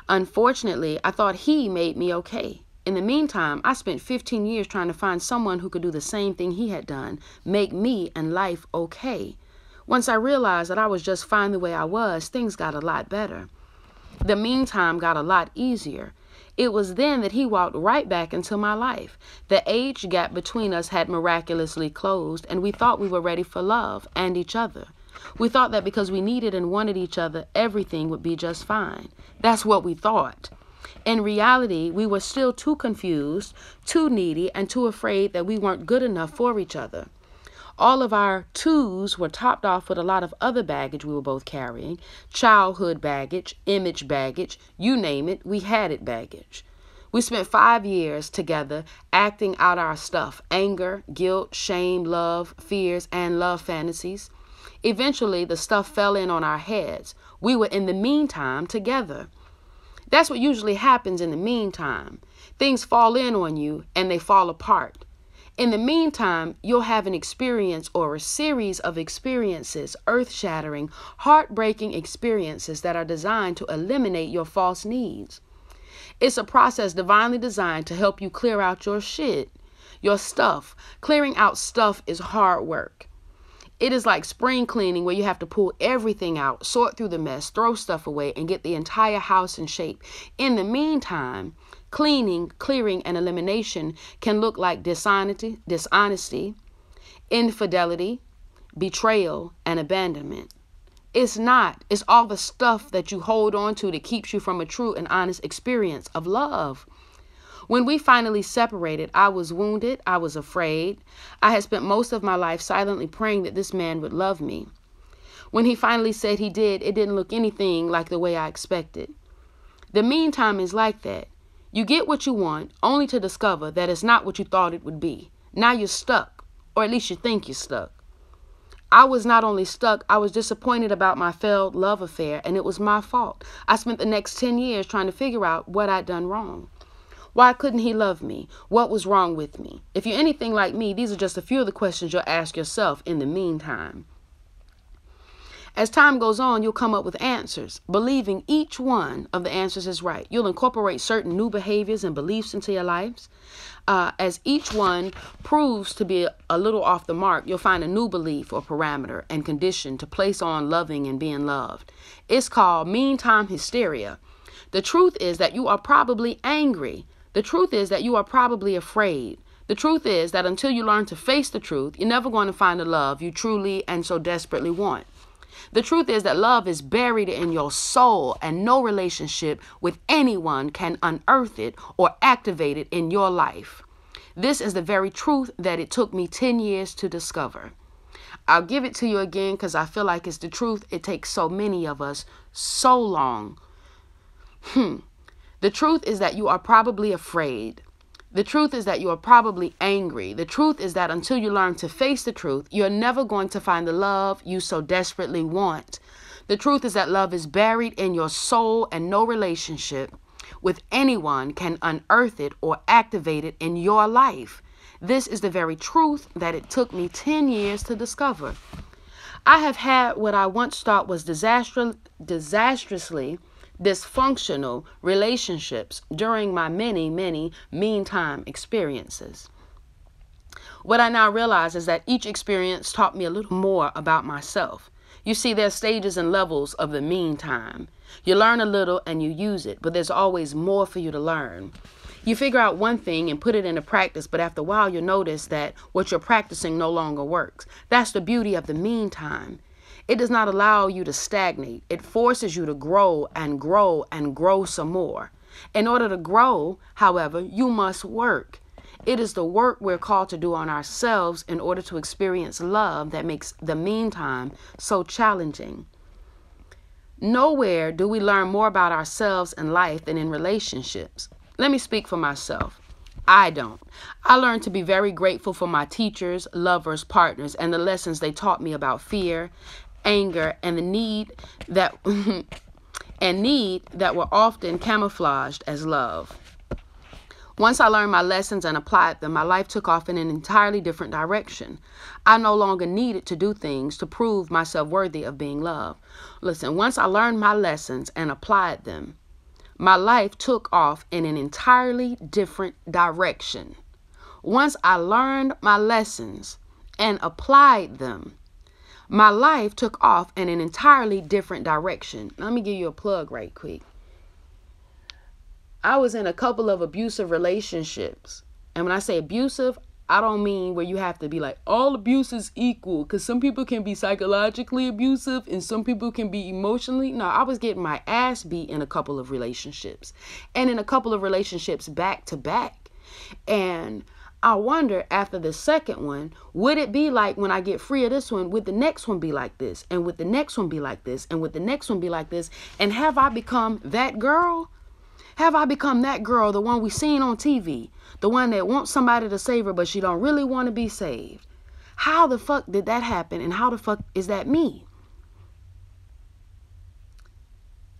Speaker 1: Unfortunately, I thought he made me okay. In the meantime, I spent 15 years trying to find someone who could do the same thing he had done, make me and life okay. Once I realized that I was just fine the way I was, things got a lot better. The meantime got a lot easier. It was then that he walked right back into my life. The age gap between us had miraculously closed, and we thought we were ready for love and each other. We thought that because we needed and wanted each other, everything would be just fine. That's what we thought. In reality, we were still too confused, too needy, and too afraid that we weren't good enough for each other. All of our twos were topped off with a lot of other baggage we were both carrying. Childhood baggage, image baggage, you name it, we had it baggage. We spent 5 years together acting out our stuff: anger, guilt, shame, love, fears, and love fantasies. Eventually, the stuff fell in on our heads. We were in the meantime together. That's what usually happens in the meantime. Things fall in on you and they fall apart. In the meantime, you'll have an experience or a series of experiences, earth-shattering, heartbreaking experiences that are designed to eliminate your false needs. It's a process divinely designed to help you clear out your shit, your stuff. Clearing out stuff is hard work. It is like spring cleaning, where you have to pull everything out, sort through the mess, throw stuff away, and get the entire house in shape. In the meantime, cleaning, clearing, and elimination can look like dishonesty, infidelity, betrayal, and abandonment. It's not. It's all the stuff that you hold on to that keeps you from a true and honest experience of love. When we finally separated, I was wounded. I was afraid. I had spent most of my life silently praying that this man would love me. When he finally said he did, it didn't look anything like the way I expected. The meantime is like that. You get what you want, only to discover that it's not what you thought it would be. Now you're stuck, or at least you think you're stuck. I was not only stuck, I was disappointed about my failed love affair, and it was my fault. I spent the next 10 years trying to figure out what I'd done wrong. Why couldn't he love me? What was wrong with me? If you're anything like me, these are just a few of the questions you'll ask yourself in the meantime. As time goes on, you'll come up with answers, believing each one of the answers is right. You'll incorporate certain new behaviors and beliefs into your lives. As each one proves to be a little off the mark, you'll find a new belief or parameter and condition to place on loving and being loved. It's called meantime hysteria. The truth is that you are probably angry. The truth is that you are probably afraid. The truth is that until you learn to face the truth, you're never going to find the love you truly and so desperately want. The truth is that love is buried in your soul, and no relationship with anyone can unearth it or activate it in your life. This is the very truth that it took me 10 years to discover. I'll give it to you again because I feel like it's the truth. It takes so many of us so long. The truth is that you are probably afraid. The truth is that you are probably angry. The truth is that until you learn to face the truth, you're never going to find the love you so desperately want. The truth is that love is buried in your soul, and no relationship with anyone can unearth it or activate it in your life. This is the very truth that it took me 10 years to discover. I have had what I once thought was disastrously dysfunctional relationships during my many meantime experiences. What I now realize is that each experience taught me a little more about myself. You see, there's stages and levels of the meantime. You learn a little and you use it, but there's always more for you to learn. You figure out one thing and put it into practice, but after a while you notice that what you're practicing no longer works. That's the beauty of the meantime. It does not allow you to stagnate. It forces you to grow and grow and grow some more. In order to grow, however, you must work. It is the work we're called to do on ourselves in order to experience love that makes the meantime so challenging. Nowhere do we learn more about ourselves in life than in relationships. Let me speak for myself. I don't. I learned to be very grateful for my teachers, lovers, partners, and the lessons they taught me about fear, anger, and the need that were often camouflaged as love. Once I learned my lessons and applied them, my life took off in an entirely different direction. I no longer needed to do things to prove myself worthy of being loved. Listen, once I learned my lessons and applied them, my life took off in an entirely different direction. Once I learned my lessons and applied them, my life took off in an entirely different direction. Let me give you a plug right quick. I was in a couple of abusive relationships. And when I say abusive, I don't mean where you have to be like, all abuse is equal. Because some people can be psychologically abusive and some people can be emotionally. No, I was getting my ass beat in a couple of relationships. And in a couple of relationships back to back. And I wonder, after the second one, would it be like when I get free of this one, would the next one be like this? And would the next one be like this? And would the next one be like this? And have I become that girl? Have I become that girl, the one we seen on TV? The one that wants somebody to save her, but she don't really want to be saved? How the fuck did that happen? And how the fuck is that me?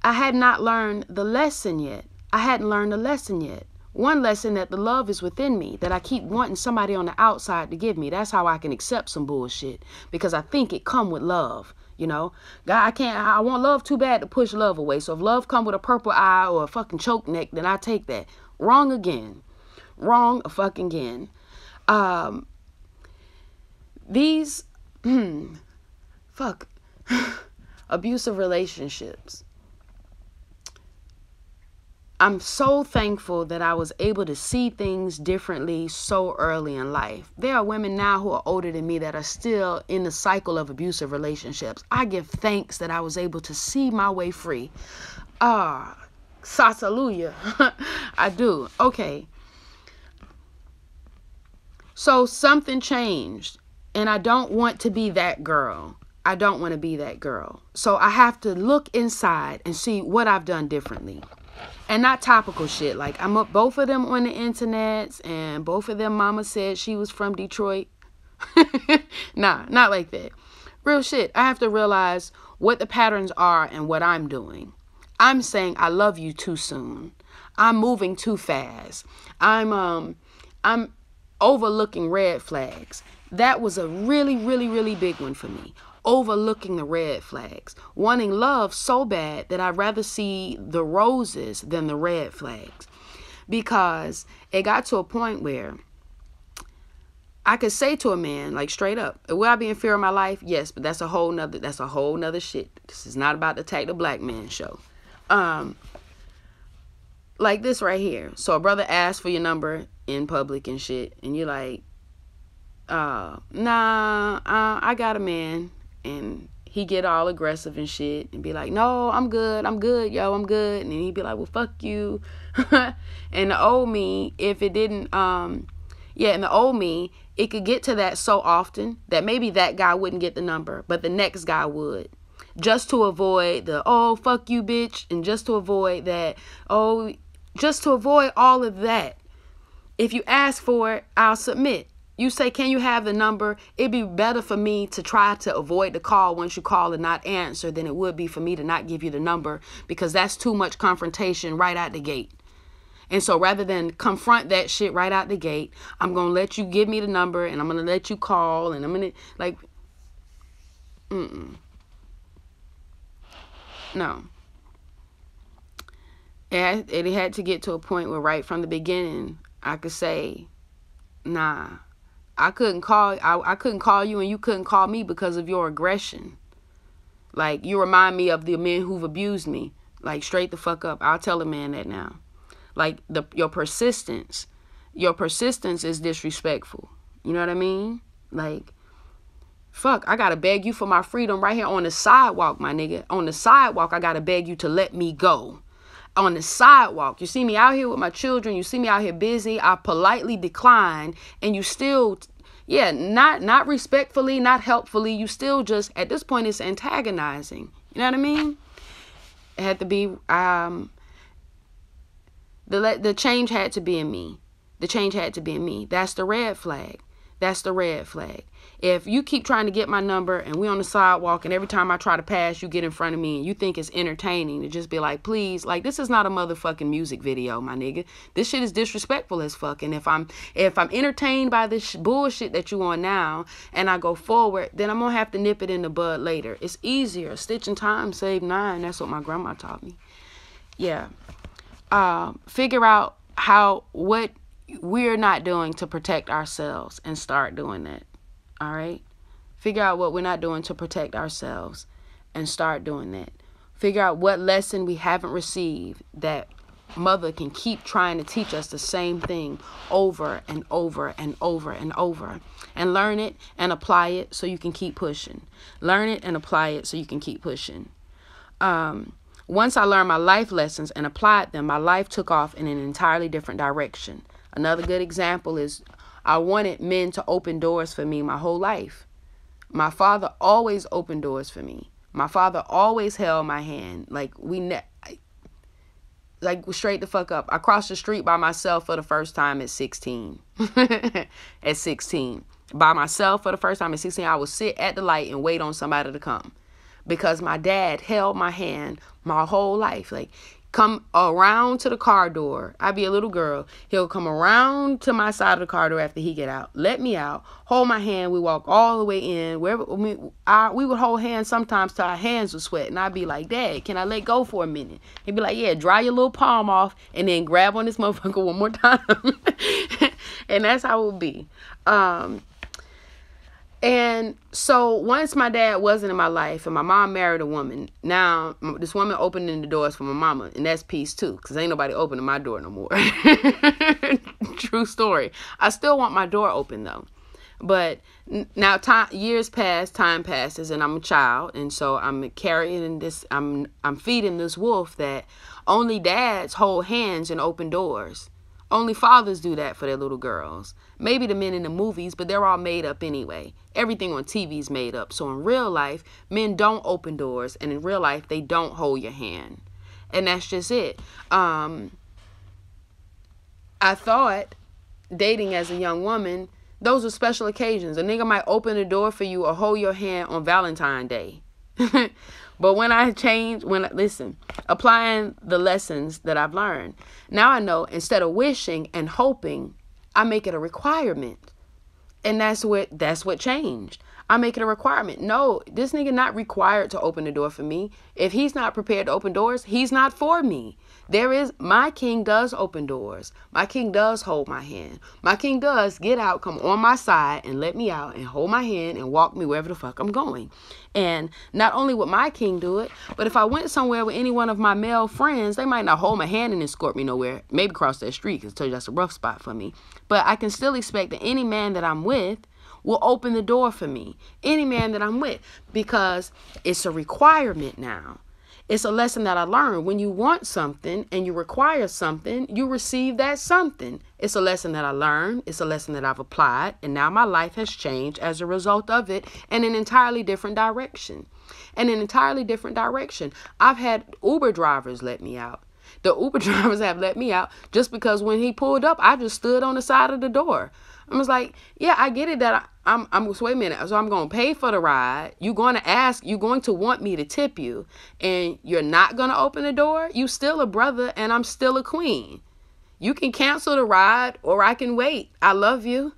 Speaker 1: I had not learned the lesson yet. I hadn't learned the lesson yet. One lesson, that the love is within me, that I keep wanting somebody on the outside to give me. That's how I can accept some bullshit, because I think it come with love. You know, God, I want love too bad to push love away. So if love come with a purple eye or a fucking choke neck, then I take that. Wrong again. Wrong fucking again. These abusive relationships. I'm so thankful that I was able to see things differently so early in life. There are women now who are older than me that are still in the cycle of abusive relationships. I give thanks that I was able to see my way free. Hallelujah. I do. Okay. So something changed, and I don't want to be that girl. I don't want to be that girl. So I have to look inside and see what I've done differently. And not topical shit. Like, I'm up both of them on the internet, and both of them mama said she was from Detroit. Nah, not like that. Real shit. I have to realize what the patterns are and what I'm doing. I'm saying I love you too soon. I'm moving too fast. I'm overlooking red flags. That was a really big one for me. Overlooking the red flags, wanting love so bad that I'd rather see the roses than the red flags, because it got to a point where I could say to a man, like, straight up, will I be in fear of my life? Yes, but that's a whole nother shit. This is not about the Attack the Black Man show. like this right here. So a brother asks for your number in public and shit, and you're like, I got a man. And he get all aggressive and shit and be like, no, I'm good, yo, I'm good. And then he'd be like, well, fuck you. And the old me, if it didn't, in the old me, it could get to that so often that maybe that guy wouldn't get the number, but the next guy would. Just to avoid the, oh, fuck you, bitch. And just to avoid that, just to avoid all of that. If you ask for it, I'll submit. You say, can you have the number? It'd be better for me to try to avoid the call once you call and not answer than it would be for me to not give you the number, because that's too much confrontation right out the gate. And so rather than confront that shit right out the gate, I'm going to let you give me the number and I'm going to let you call and I'm going to like, no. It had to get to a point where right from the beginning, I could say, nah. I couldn't call you and you couldn't call me because of your aggression. Like, you remind me of the men who've abused me. Like, straight the fuck up. I'll tell a man that now. Like, your persistence is disrespectful. You know what I mean? Like, fuck, I gotta beg you for my freedom right here on the sidewalk, my nigga. On the sidewalk, I gotta beg you to let me go. On the sidewalk, you see me out here with my children, you see me out here busy, I politely decline, and you still, not respectfully, not helpfully, you still just, at this point, it's antagonizing. You know what I mean? It had to be, the change had to be in me. The change had to be in me. That's the red flag. That's the red flag. If you keep trying to get my number and we on the sidewalk and every time I try to pass, you get in front of me and you think it's entertaining to just be like, please, like, this is not a motherfucking music video, my nigga. This shit is disrespectful as fuck. And if I'm entertained by this bullshit that you on now and I go forward, then I'm going to have to nip it in the bud later. It's easier. Stitch in time, save 9. That's what my grandma taught me. Yeah. Figure out what we're not doing to protect ourselves and start doing that. All right. Figure out what we're not doing to protect ourselves and start doing that. Figure out what lesson we haven't received that mother can keep trying to teach us the same thing over and over and over and over, and learn it and apply it so you can keep pushing. Learn it and apply it so you can keep pushing. Once I learned my life lessons and applied them, my life took off in an entirely different direction. Another good example is I wanted men to open doors for me my whole life. My father always opened doors for me. My father always held my hand. Like, straight the fuck up. I crossed the street by myself for the first time at 16. At 16. By myself for the first time at 16, I would sit at the light and wait on somebody to come. Because my dad held my hand my whole life. Like, come around to the car door. I'd be a little girl. He'll come around to my side of the car door after he get out. Let me out. Hold my hand. We walk all the way in. Wherever we would hold hands sometimes till our hands would sweat. And I'd be like, Dad, can I let go for a minute? He'd be like, yeah, dry your little palm off and then grab on this motherfucker one more time. And that's how it would be. And so once my dad wasn't in my life and my mom married a woman, now this woman opening the doors for my mama, and that's peace too, because ain't nobody opening my door no more. True story. I still want my door open though. But now years pass, time passes, and I'm a child, and so I'm carrying this, I'm feeding this wolf that only dads hold hands and open doors. Only fathers do that for their little girls. Maybe the men in the movies, but they're all made up anyway. Everything on TV is made up. So in real life, men don't open doors. And in real life, they don't hold your hand. And that's just it. I thought dating as a young woman, those are special occasions. A nigga might open the door for you or hold your hand on Valentine's Day. But when I applying the lessons that I've learned, now I know instead of wishing and hoping, I make it a requirement. And that's what changed. I make it a requirement. No, this nigga not required to open the door for me. If he's not prepared to open doors, he's not for me. My king does open doors. My king does hold my hand. My king does get out, come on my side and let me out and hold my hand and walk me wherever the fuck I'm going. And not only would my king do it, but if I went somewhere with any one of my male friends, they might not hold my hand and escort me nowhere. Maybe cross that street, because I told you that's a rough spot for me. But I can still expect that any man that I'm with will open the door for me. Any man that I'm with, because it's a requirement now. It's a lesson that I learned. When you want something and you require something, you receive that something. It's a lesson that I learned. It's a lesson that I've applied. And now my life has changed as a result of it, in an entirely different direction. I've had Uber drivers let me out. The Uber drivers have let me out just because when he pulled up, I just stood on the side of the door. I was like, yeah, I get it that wait a minute. So I'm going to pay for the ride. You're going to want me to tip you, and you're not going to open the door. You still a brother and I'm still a queen. You can cancel the ride or I can wait. I love you.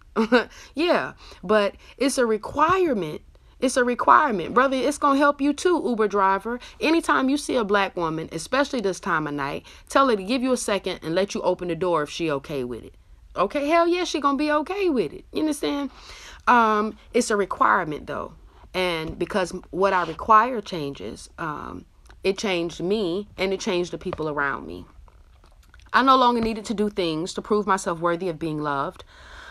Speaker 1: Yeah, but it's a requirement. It's a requirement, brother. It's going to help you too, Uber driver. Anytime you see a black woman, especially this time of night, tell her to give you a second and let you open the door if she okay with it. Okay, hell yeah, she gonna be okay with it. You understand? It's a requirement though. And because what I require changes, it changed me and it changed the people around me. I no longer needed to do things to prove myself worthy of being loved.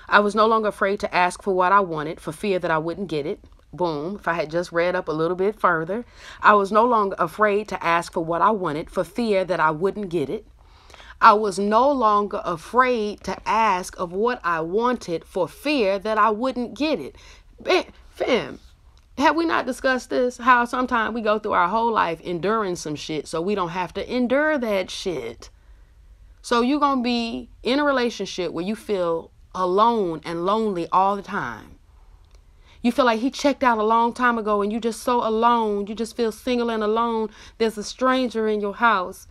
Speaker 1: I was no longer afraid to ask for what I wanted for fear that I wouldn't get it. Boom. If I had just read up a little bit further, I was no longer afraid to ask for what I wanted for fear that I wouldn't get it. I was no longer afraid to ask of what I wanted for fear that I wouldn't get it. Fam, have we not discussed this? How sometimes we go through our whole life enduring some shit so we don't have to endure that shit. So you're going to be in a relationship where you feel alone and lonely all the time. You feel like he checked out a long time ago and you're just so alone. You just feel single and alone. There's a stranger in your house.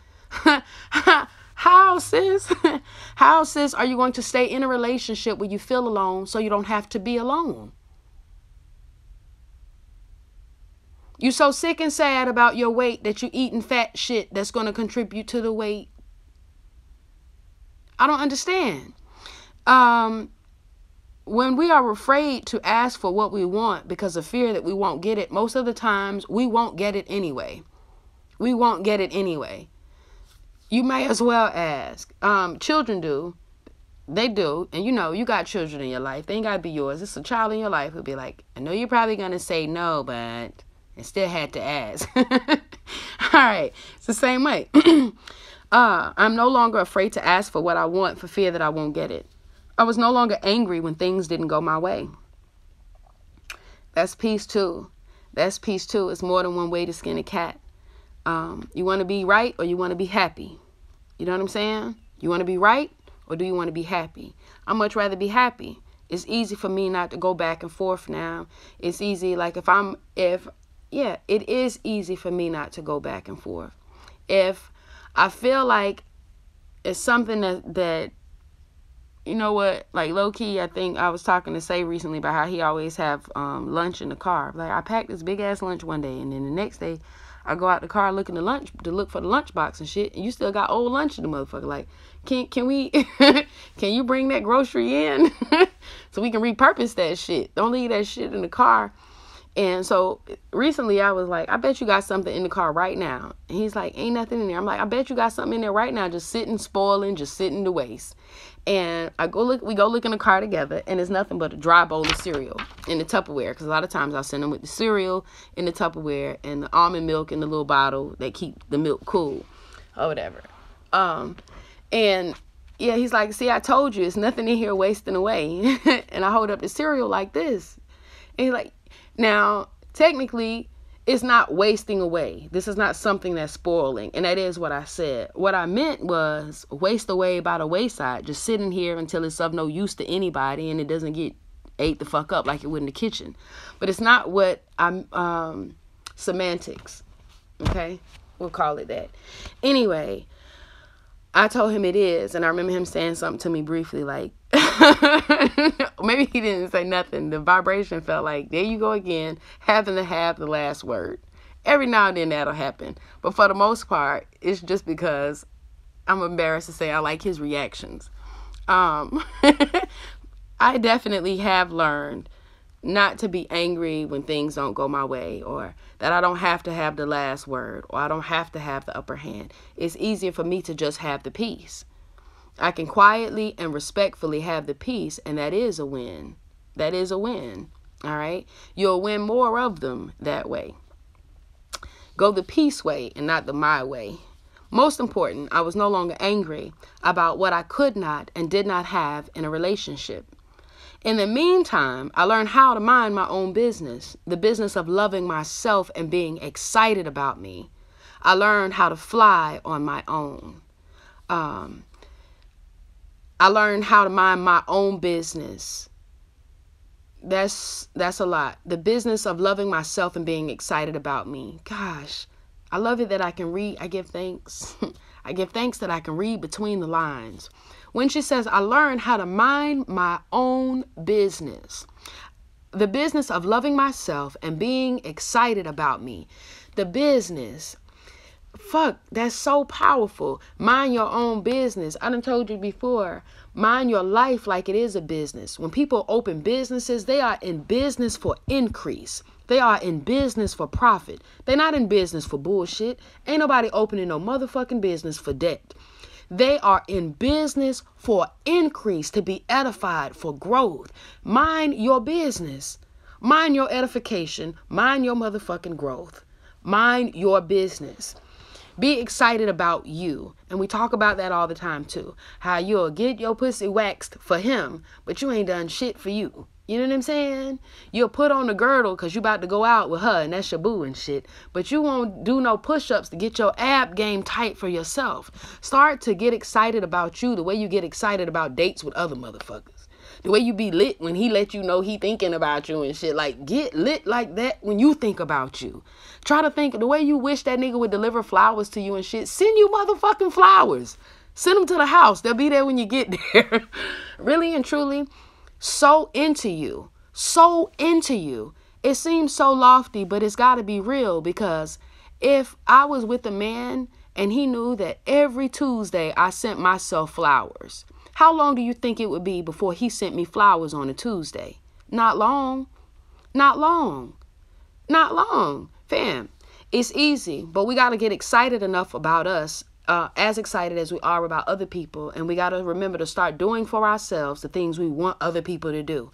Speaker 1: How, sis? How, sis, are you going to stay in a relationship where you feel alone so you don't have to be alone? You so sick and sad about your weight that you eating fat shit that's going to contribute to the weight. I don't understand. When we are afraid to ask for what we want because of fear that we won't get it, most of the times we won't get it anyway. We won't get it anyway. You may as well ask. Children do. They do. And you got children in your life. They ain't got to be yours. It's a child in your life who'll be like, I know you're probably going to say no, but I still had to ask. All right. It's the same way. I'm no longer afraid to ask for what I want for fear that I won't get it. I was no longer angry when things didn't go my way. That's peace too. It's more than one way to skin a cat. You want to be right or you want to be happy? You know what I'm saying? You want to be right or do you want to be happy? I'd much rather be happy. It's easy for me not to go back and forth now. It's easy, like it is easy for me not to go back and forth. If I feel like it's something that you know what, like low key, I think I was talking to Say recently about how he always have lunch in the car. Like I packed this big ass lunch one day and then the next day I go out the car looking to look for the lunchbox and shit, and you still got old lunch in the motherfucker. Like, can we, can you bring that grocery in so we can repurpose that shit? Don't leave that shit in the car. And so recently I was like, I bet you got something in the car right now. And he's like, ain't nothing in there. I'm like, I bet you got something in there right now, just sitting, spoiling, just sitting to waste. And we go look in the car together, and it's nothing but a dry bowl of cereal in the Tupperware. Because a lot of times I'll send them with the cereal in the Tupperware and the almond milk in the little bottle that keep the milk cool or whatever. And yeah, he's like, see, I told you, it's nothing in here wasting away. And I hold up the cereal like this. And he's like, now, technically, it's not wasting away. This is not something that's spoiling. And that is what I said. What I meant was waste away by the wayside, just sitting here until it's of no use to anybody and it doesn't get ate the fuck up like it would in the kitchen. But it's not what I'm, semantics. Okay? We'll call it that. Anyway, I told him it is. And I remember him saying something to me briefly like, Maybe he didn't say nothing. The vibration felt like, there you go again, having to have the last word. Every now and then that'll happen. But for the most part, it's just because I'm embarrassed to say I like his reactions. I definitely have learned not to be angry when things don't go my way, or that I don't have to have the last word, or I don't have to have the upper hand. It's easier for me to just have the peace. I can quietly and respectfully have the peace, and that is a win. That is a win. All right? You'll win more of them that way. Go the peace way and not the my way. Most important, I was no longer angry about what I could not and did not have in a relationship. In the meantime, I learned how to mind my own business, the business of loving myself and being excited about me. I learned how to fly on my own. I learned how to mind my own business. That's a lot. The business of loving myself and being excited about me. Gosh, I love it that I can read. I give thanks. I give thanks that I can read between the lines. When she says, I learned how to mind my own business, the business of loving myself and being excited about me, the business, fuck, that's so powerful. Mind your own business. I done told you before, mind your life like it is a business. When people open businesses, they are in business for increase. They are in business for profit. They're not in business for bullshit. Ain't nobody opening no motherfucking business for debt. They are in business for increase, to be edified, for growth. Mind your business. Mind your edification. Mind your motherfucking growth. Mind your business. Be excited about you. And we talk about that all the time too. How you'll get your pussy waxed for him, but you ain't done shit for you. You know what I'm saying? You'll put on the girdle because you about to go out with her and that's your boo and shit. But you won't do no push-ups to get your ab game tight for yourself. Start to get excited about you the way you get excited about dates with other motherfuckers. The way you be lit when he let you know he thinking about you and shit. Like, get lit like that when you think about you. Try to think the way you wish that nigga would deliver flowers to you and shit. Send you motherfucking flowers. Send them to the house. They'll be there when you get there. Really and truly. So into you. So into you. It seems so lofty, but it's got to be real, because if I was with a man and he knew that every Tuesday I sent myself flowers, how long do you think it would be before he sent me flowers on a Tuesday? Not long. Not long. Not long. Fam, it's easy, but we got to get excited enough about us, as excited as we are about other people. And we got to remember to start doing for ourselves the things we want other people to do.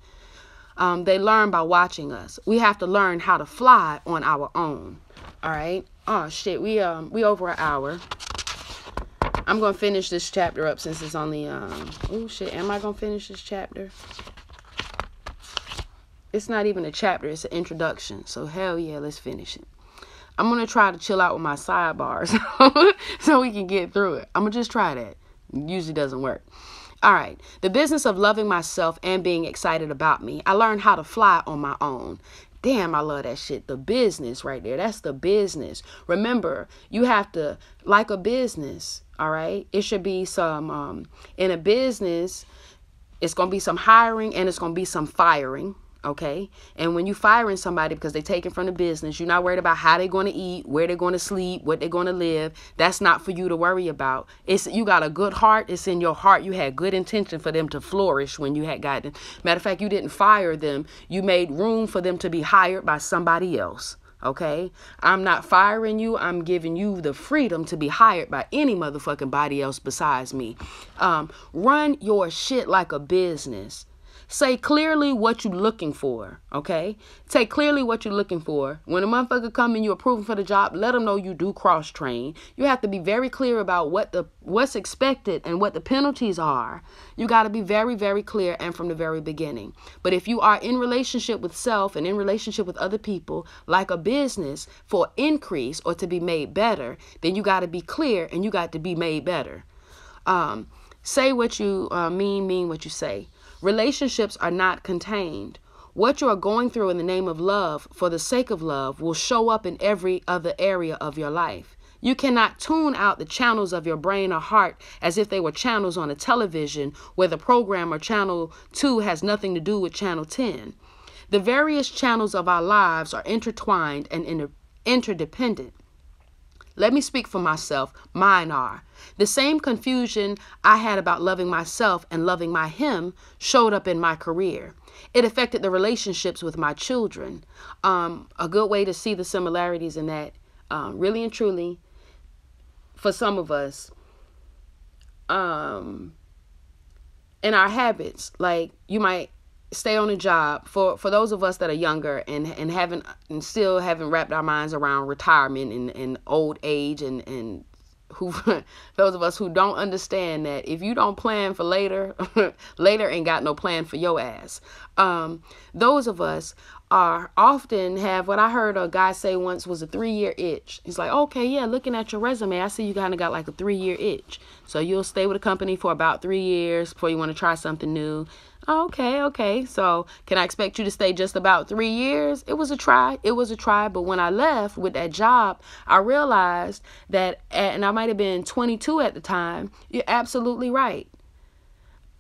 Speaker 1: They learn by watching us. We have to learn how to fly on our own. All right. Oh, shit. We over an hour. I'm going to finish this chapter up since it's only, oh, shit. Am I going to finish this chapter? It's not even a chapter. It's an introduction. So, hell yeah, let's finish it. I'm going to try to chill out with my sidebars so we can get through it. I'm going to just try that. It usually doesn't work. All right. The business of loving myself and being excited about me. I learned how to fly on my own. Damn, I love that shit. The business right there. That's the business. Remember, you have to, like a business, all right? It should be some, in a business, it's going to be some hiring and it's going to be some firing. Okay. And when you firing somebody because they taking from the business, you're not worried about how they're going to eat, where they're going to sleep, what they're going to live. That's not for you to worry about. You got a good heart. It's in your heart. You had good intention for them to flourish when you had gotten. Matter of fact, you didn't fire them. You made room for them to be hired by somebody else. Okay. I'm not firing you. I'm giving you the freedom to be hired by any motherfucking body else besides me. Run your shit like a business. Say clearly what you're looking for, okay? Say clearly what you're looking for. When a motherfucker come and you approve for the job, let them know you do cross-train. You have to be very clear about what's expected and what the penalties are. You got to be very, very clear and from the very beginning. But if you are in relationship with self and in relationship with other people, like a business for increase or to be made better, then you got to be clear and you got to be made better. Say what you mean what you say. Relationships are not contained. What you are going through in the name of love, for the sake of love, will show up in every other area of your life. You cannot tune out the channels of your brain or heart as if they were channels on a television where the program or channel 2 has nothing to do with channel 10. The various channels of our lives are intertwined and interdependent. Let me speak for myself. Mine are. The same confusion I had about loving myself and loving my him showed up in my career. It affected the relationships with my children. A good way to see the similarities in that, really and truly, for some of us, in our habits, like you might stay on a job. For those of us that are younger and still haven't wrapped our minds around retirement and old age and who those of us who don't understand that if you don't plan for later, later ain't got no plan for your ass. Those of us are often have what I heard a guy say once was a 3-year itch. He's like, okay, yeah, looking at your resume, I see you kind of got like a 3-year itch. So you'll stay with a company for about 3 years before you want to try something new. Okay. So can I expect you to stay just about 3 years? It was a try. But when I left with that job, I realized that, and I might have been 22 at the time. You're absolutely right.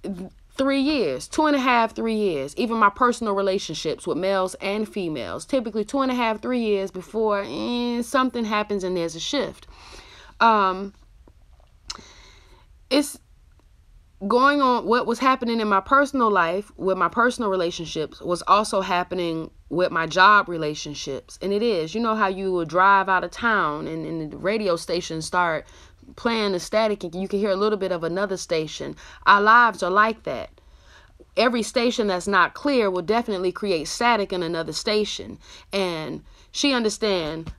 Speaker 1: 3 years, 2.5, 3 years, even my personal relationships with males and females, typically 2.5, 3 years before something happens and there's a shift. It's going on. What was happening in my personal life with my personal relationships was also happening with my job relationships. And it is, you know how you will drive out of town and the radio stations start playing the static and you can hear a little bit of another station. Our lives are like that. Every station that's not clear will definitely create static in another station. And she understands,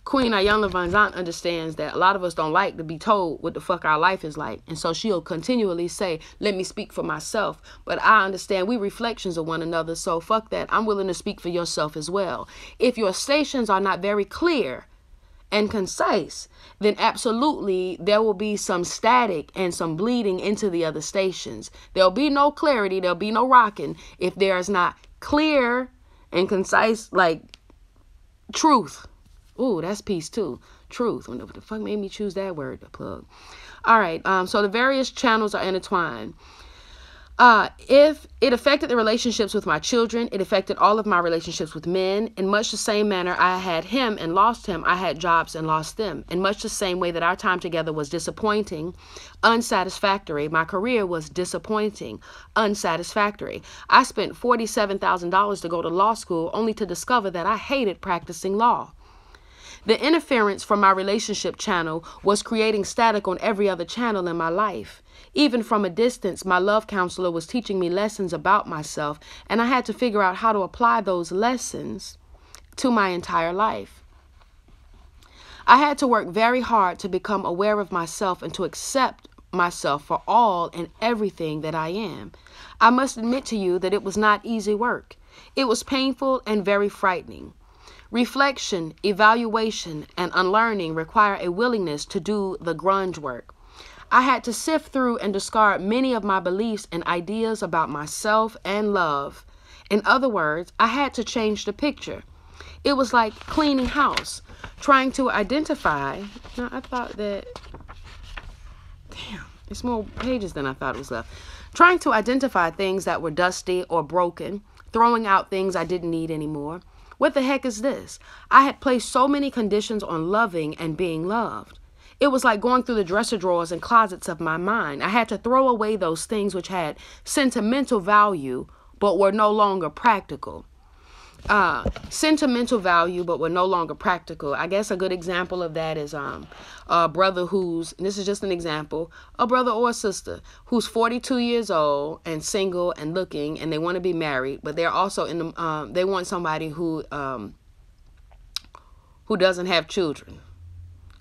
Speaker 1: Queen Iyanla Vanzant understands that a lot of us don't like to be told what the fuck our life is like. And so she'll continually say, let me speak for myself. But I understand we reflections of one another. So fuck that. I'm willing to speak for yourself as well. If your stations are not very clear and concise, then absolutely there will be some static and some bleeding into the other stations. There'll be no clarity. There'll be no rocking if there's not clear and concise, like, truth. Ooh, that's peace too. Truth. What the fuck made me choose that word to plug? All right. So the various channels are intertwined. If it affected the relationships with my children, it affected all of my relationships with men. In much the same manner I had him and lost him, I had jobs and lost them. In much the same way that our time together was disappointing, unsatisfactory, my career was disappointing, unsatisfactory. I spent $47,000 to go to law school only to discover that I hated practicing law. The interference from my relationship channel was creating static on every other channel in my life. Even from a distance, my love counselor was teaching me lessons about myself, and I had to figure out how to apply those lessons to my entire life. I had to work very hard to become aware of myself and to accept myself for all and everything that I am. I must admit to you that it was not easy work. It was painful and very frightening. Reflection, evaluation, and unlearning require a willingness to do the grunge work. I had to sift through and discard many of my beliefs and ideas about myself and love. In other words, I had to change the picture. It was like cleaning house, trying to identify. Now, I thought that, damn, it's more pages than I thought it was left. Trying to identify things that were dusty or broken, throwing out things I didn't need anymore. What the heck is this? I had placed so many conditions on loving and being loved. It was like going through the dresser drawers and closets of my mind. I had to throw away those things which had sentimental value but were no longer practical. Sentimental value but were no longer practical. I guess a good example of that is a brother who's, and this is just an example, a brother or a sister who's 42 years old and single and looking, and they want to be married, but they're also in the they want somebody who doesn't have children.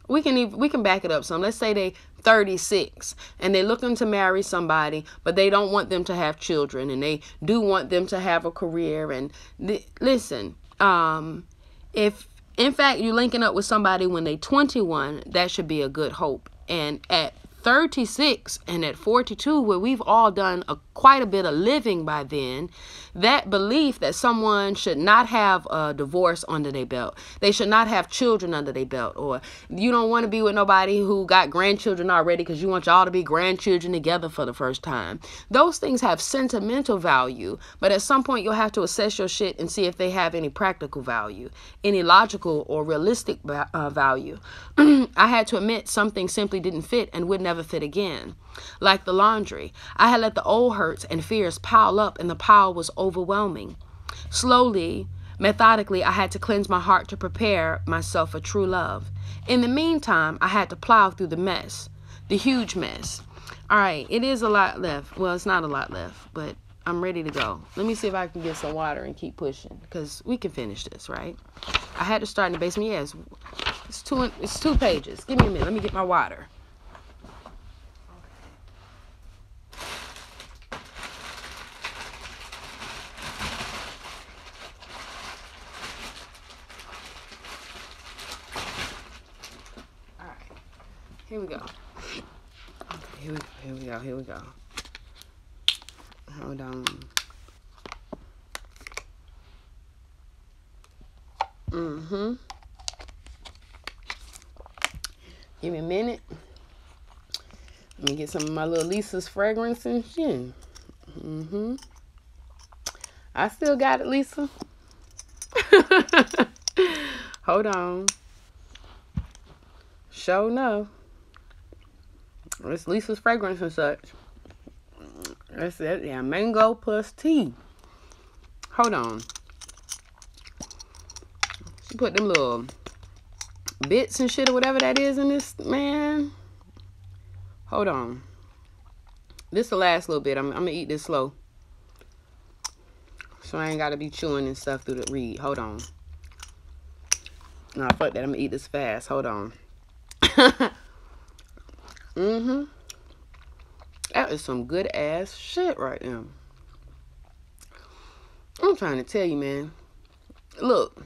Speaker 1: We can back it up some. Let's say they 36 and they're looking to marry somebody, but they don't want them to have children, and they do want them to have a career. And listen, if in fact you're linking up with somebody when they're 21, that should be a good hope. And at 36 and at 42, where we've all done quite a bit of living by then, that belief that someone should not have a divorce under their belt, they should not have children under their belt, or you don't want to be with nobody who got grandchildren already because you want y'all to be grandchildren together for the first time. Those things have sentimental value, but at some point you'll have to assess your shit and see if they have any practical value, any logical or realistic value. I had to admit something simply didn't fit and would never fit again. Like the laundry, I had let the old hurts and fears pile up, and the pile was overwhelming. Slowly, methodically, I had to cleanse my heart to prepare myself for true love. In the meantime, I had to plow through the mess, the huge mess. All right, it is a lot left. Well, it's not a lot left, but I'm ready to go. Let me see if I can get some water and keep pushing, because we can finish this, right? I had to start in the basement. Yes, it's two pages. Give me a minute. Let me get my water. Here we go. Okay, here we go. Hold on. Give me a minute. Let me get some of my little Lisa's fragrance and shit. I still got it, Lisa. Hold on. Sure enough. It's Lisa's fragrance and such. That's it. Yeah, mango plus tea. Hold on. She put them little bits and shit or whatever that is in this, man. Hold on. This the last little bit. I'm gonna eat this slow, so I ain't gotta be chewing and stuff through the read. Hold on. No, fuck that. I'm gonna eat this fast. Hold on. That is some good ass shit right now. I'm trying to tell you, man. Look,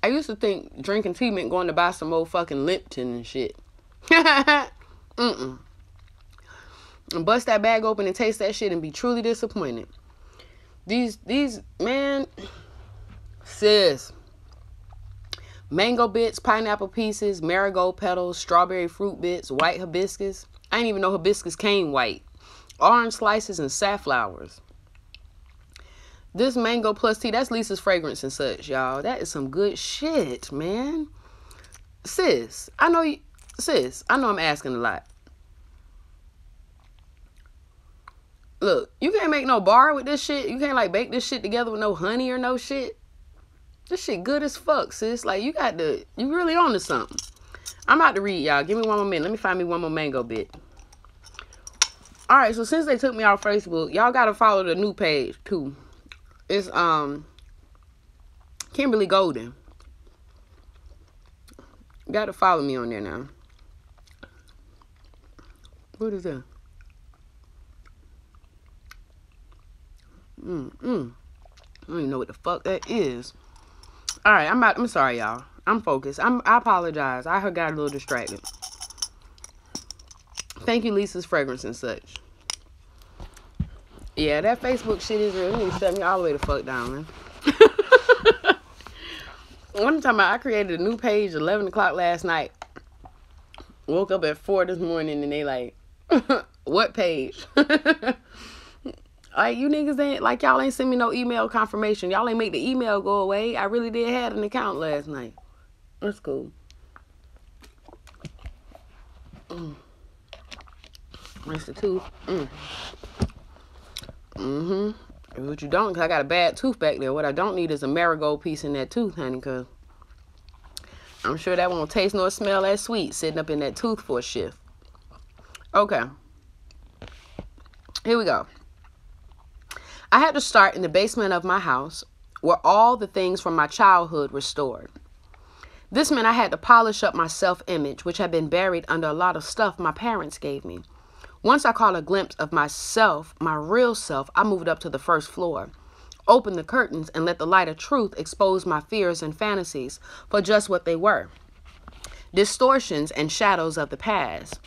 Speaker 1: I used to think drinking tea meant going to buy some old fucking Lipton and shit. And bust that bag open and taste that shit and be truly disappointed. These man, sis. Mango bits, pineapple pieces, marigold petals, strawberry fruit bits, white hibiscus. I didn't even know hibiscus came white. Orange slices and safflowers. This mango plus tea, that's Lisa's fragrance and such, y'all. That is some good shit, man. Sis, I know I'm asking a lot. Look, you can't make no bar with this shit. You can't like bake this shit together with no honey or no shit. This shit good as fuck, sis. Like, you really on to something. I'm about to read, y'all. Give me one more minute. Let me find me one more mango bit. All right, so since they took me off Facebook, y'all got to follow the new page, too. It's, Kimberly Golden. Got to follow me on there now. What is that? I don't even know what the fuck that is. All right, I'm sorry, y'all. I'm focused. I apologize. I got a little distracted. Thank you, Lisa's fragrance and such. Yeah, that Facebook shit is real. It need to shut me all the way the fuck down, man. One time I created a new page 11 o'clock last night. Woke up at 4 this morning and they like, what page? Like, you niggas ain't, like, y'all ain't send me no email confirmation. Y'all ain't make the email go away. I really did have an account last night. That's cool. Rinse the tooth. What you don't, because I got a bad tooth back there. What I don't need is a marigold piece in that tooth, honey, because I'm sure that won't taste nor smell as sweet sitting up in that tooth for a shift. Okay. Here we go. I had to start in the basement of my house where all the things from my childhood were stored. This meant I had to polish up my self-image, which had been buried under a lot of stuff my parents gave me. Once I caught a glimpse of myself, my real self, I moved up to the first floor, opened the curtains, and let the light of truth expose my fears and fantasies for just what they were. Distortions and shadows of the past.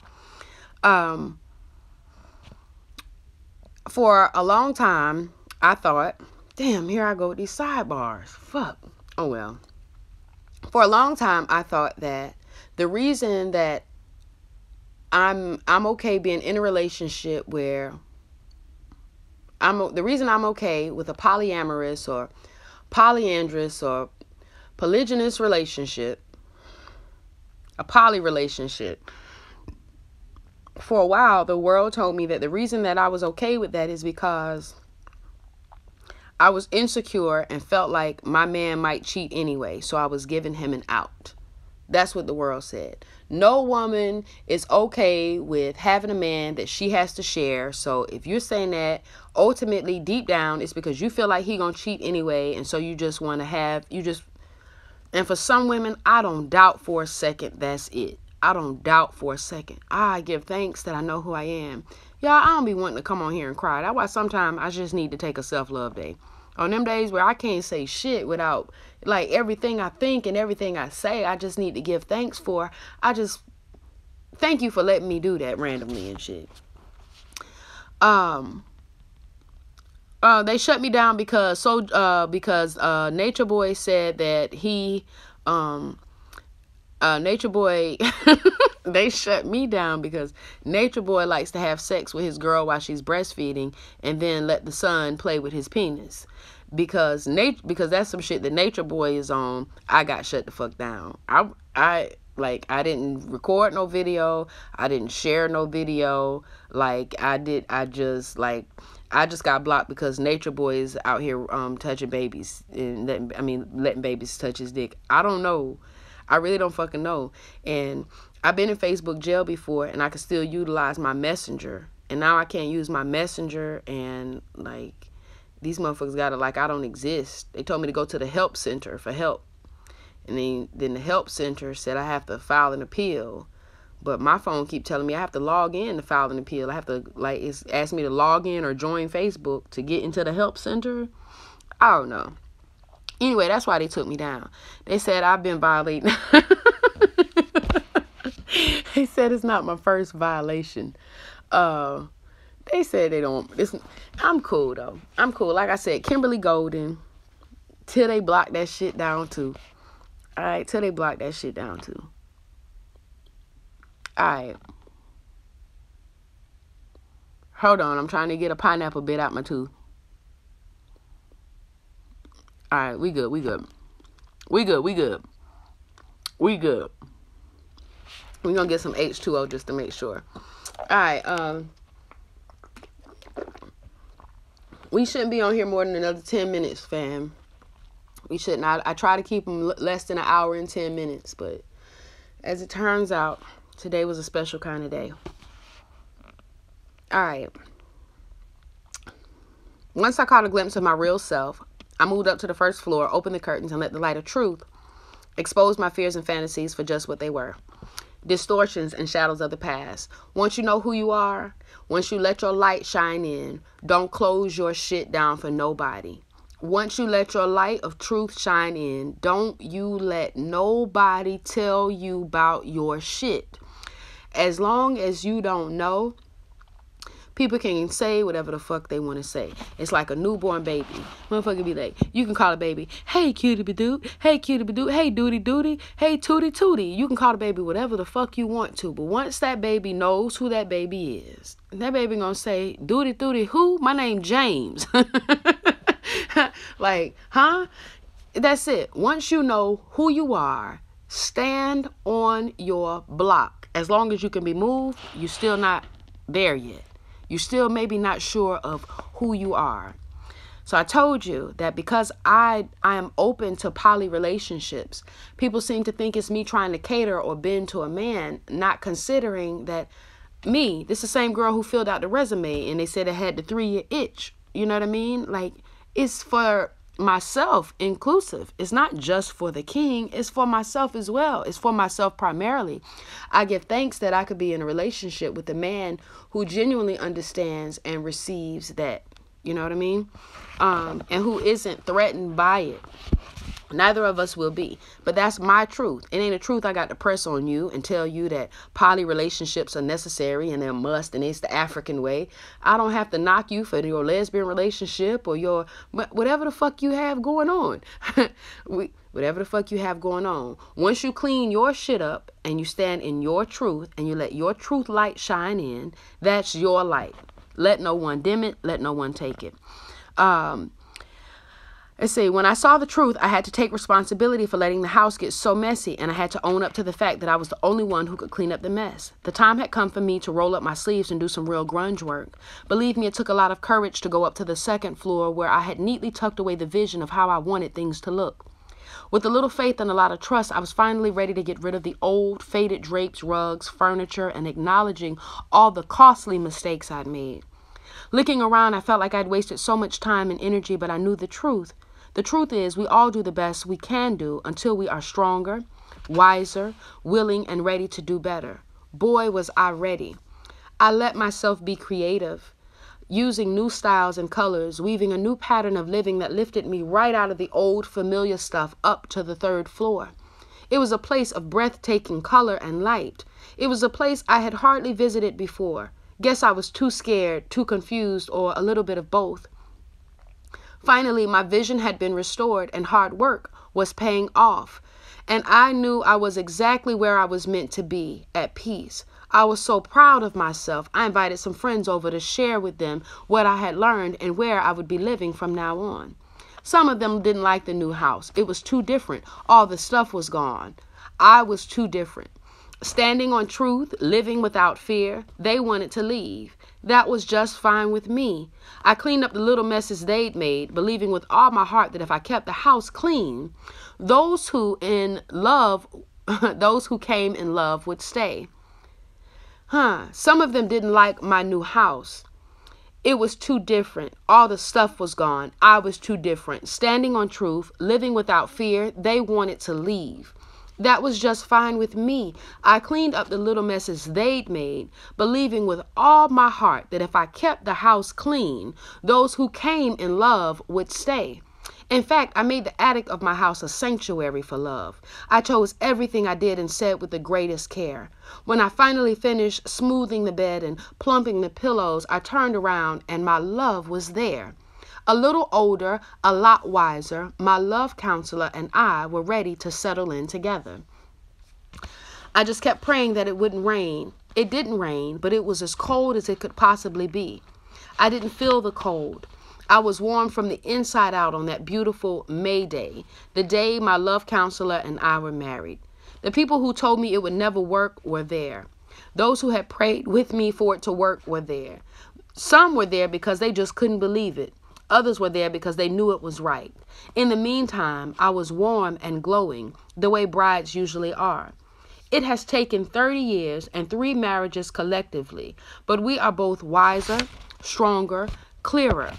Speaker 1: For a long time, I thought, damn, here I go with these sidebars. Fuck. Oh, well. For a long time, I thought that the reason that I'm okay being in a relationship where the reason I'm okay with a polyamorous or polyandrous or polygynous relationship, a poly relationship. For a while, the world told me that the reason that I was okay with that is because I was insecure and felt like my man might cheat anyway, so I was giving him an out. That's what the world said. No woman is okay with having a man that she has to share. So if you're saying that, ultimately, deep down, it's because you feel like he gonna cheat anyway, and so you just want to have, and for some women, I don't doubt for a second that's it. I don't doubt for a second. I give thanks that I know who I am. Y'all, I don't be wanting to come on here and cry. That's why sometimes I just need to take a self-love day. On them days where I can't say shit without, like, everything I think and everything I say, I just need to give thanks for. Thank you for letting me do that randomly and shit. They shut me down because Nature Boy said that Nature Boy, they shut me down because Nature Boy likes to have sex with his girl while she's breastfeeding and then let the son play with his penis. Because that's some shit that Nature Boy is on. I got shut the fuck down. I didn't record no video. I didn't share no video. I just got blocked because Nature Boy is out here touching babies and letting babies touch his dick. I don't know. I really don't fucking know. And I've been in Facebook jail before, and I could still utilize my Messenger. And now I can't use my Messenger, and these motherfuckers got it I don't exist. They told me to go to the help center for help. And then the help center said I have to file an appeal. But my phone keep telling me I have to log in to file an appeal. I have to, it's asked me to log in or join Facebook to get into the help center. I don't know. Anyway, that's why they took me down. They said I've been violating. They said it's not my first violation. They said they don't. I'm cool, though. I'm cool. Like I said, Kimberly Golden, till they block that shit down, too. All right, till they block that shit down, too. All right. Hold on. I'm trying to get a pineapple bit out my tooth. All right, we good. We good. We're going to get some H2O just to make sure. All right, we shouldn't be on here more than another 10 minutes, fam. We shouldn't. I try to keep them less than an hour and 10 minutes, but as it turns out, today was a special kind of day. All right. Once I caught a glimpse of my real self, I moved up to the first floor, opened the curtains, and let the light of truth expose my fears and fantasies for just what they were. Distortions and shadows of the past. Once you know who you are, once you let your light shine in, don't close your shit down for nobody. Once you let your light of truth shine in, don't you let nobody tell you about your shit. As long as you don't know, people can say whatever the fuck they want to say. It's like a newborn baby. Motherfucker be like, you can call a baby, hey cutie ba-doo, hey cutie ba-doo, hey doody doody, hey tootie tootie. You can call the baby whatever the fuck you want to. But once that baby knows who that baby is, that baby gonna say, doody doody who? My name James. Like, huh? That's it. Once you know who you are, stand on your block. As long as you can be moved, you're still not there yet. You're still maybe not sure of who you are. So I told you that because I am open to poly relationships, people seem to think it's me trying to cater or bend to a man, not considering that this is the same girl who filled out the resume and they said it had the 3-year itch. You know what I mean? Like, it's for myself inclusive. It's not just for the king. It's for myself as well. It's for myself primarily. I give thanks that I could be in a relationship with a man who genuinely understands and receives that. You know what I mean? And who isn't threatened by it. Neither of us will be. But that's my truth. It ain't a truth I got to press on you and tell you that poly relationships are necessary and they're a must and it's the African way. I don't have to knock you for your lesbian relationship or your whatever the fuck you have going on. Whatever the fuck you have going on. Once you clean your shit up and you stand in your truth and you let your truth light shine in, that's your light. Let no one dim it. Let no one take it. Let's see, when I saw the truth, I had to take responsibility for letting the house get so messy, and I had to own up to the fact that I was the only one who could clean up the mess. The time had come for me to roll up my sleeves and do some real grunge work. Believe me, it took a lot of courage to go up to the second floor where I had neatly tucked away the vision of how I wanted things to look. With a little faith and a lot of trust, I was finally ready to get rid of the old, faded drapes, rugs, furniture, and acknowledging all the costly mistakes I'd made. Looking around, I felt like I'd wasted so much time and energy, but I knew the truth. The truth is, we all do the best we can do until we are stronger, wiser, willing, and ready to do better. Boy, was I ready. I let myself be creative, using new styles and colors, weaving a new pattern of living that lifted me right out of the old familiar stuff up to the third floor. It was a place of breathtaking color and light. It was a place I had hardly visited before. Guess I was too scared, too confused, or a little bit of both. Finally, my vision had been restored and hard work was paying off. And I knew I was exactly where I was meant to be, at peace. I was so proud of myself. I invited some friends over to share with them what I had learned and where I would be living from now on. Some of them didn't like the new house. It was too different. All the stuff was gone. I was too different. Standing on truth, living without fear, they wanted to leave. That was just fine with me. I cleaned up the little messes they'd made, believing with all my heart that if I kept the house clean, those who came in love would stay. Some of them didn't like my new house. It was too different. All the stuff was gone. I was too different. Standing on truth, living without fear, they wanted to leave. That was just fine with me. I cleaned up the little messes they'd made, believing with all my heart that if I kept the house clean, those who came in love would stay. In fact, I made the attic of my house a sanctuary for love. I chose everything I did and said with the greatest care. When I finally finished smoothing the bed and plumping the pillows, I turned around and my love was there. A little older, a lot wiser, my love counselor and I were ready to settle in together. I just kept praying that it wouldn't rain. It didn't rain, but it was as cold as it could possibly be. I didn't feel the cold. I was warm from the inside out on that beautiful May Day, the day my love counselor and I were married. The people who told me it would never work were there. Those who had prayed with me for it to work were there. Some were there because they just couldn't believe it. Others were there because they knew it was right. In the meantime, I was warm and glowing, the way brides usually are. It has taken 30 years and 3 marriages collectively, but we are both wiser, stronger, clearer.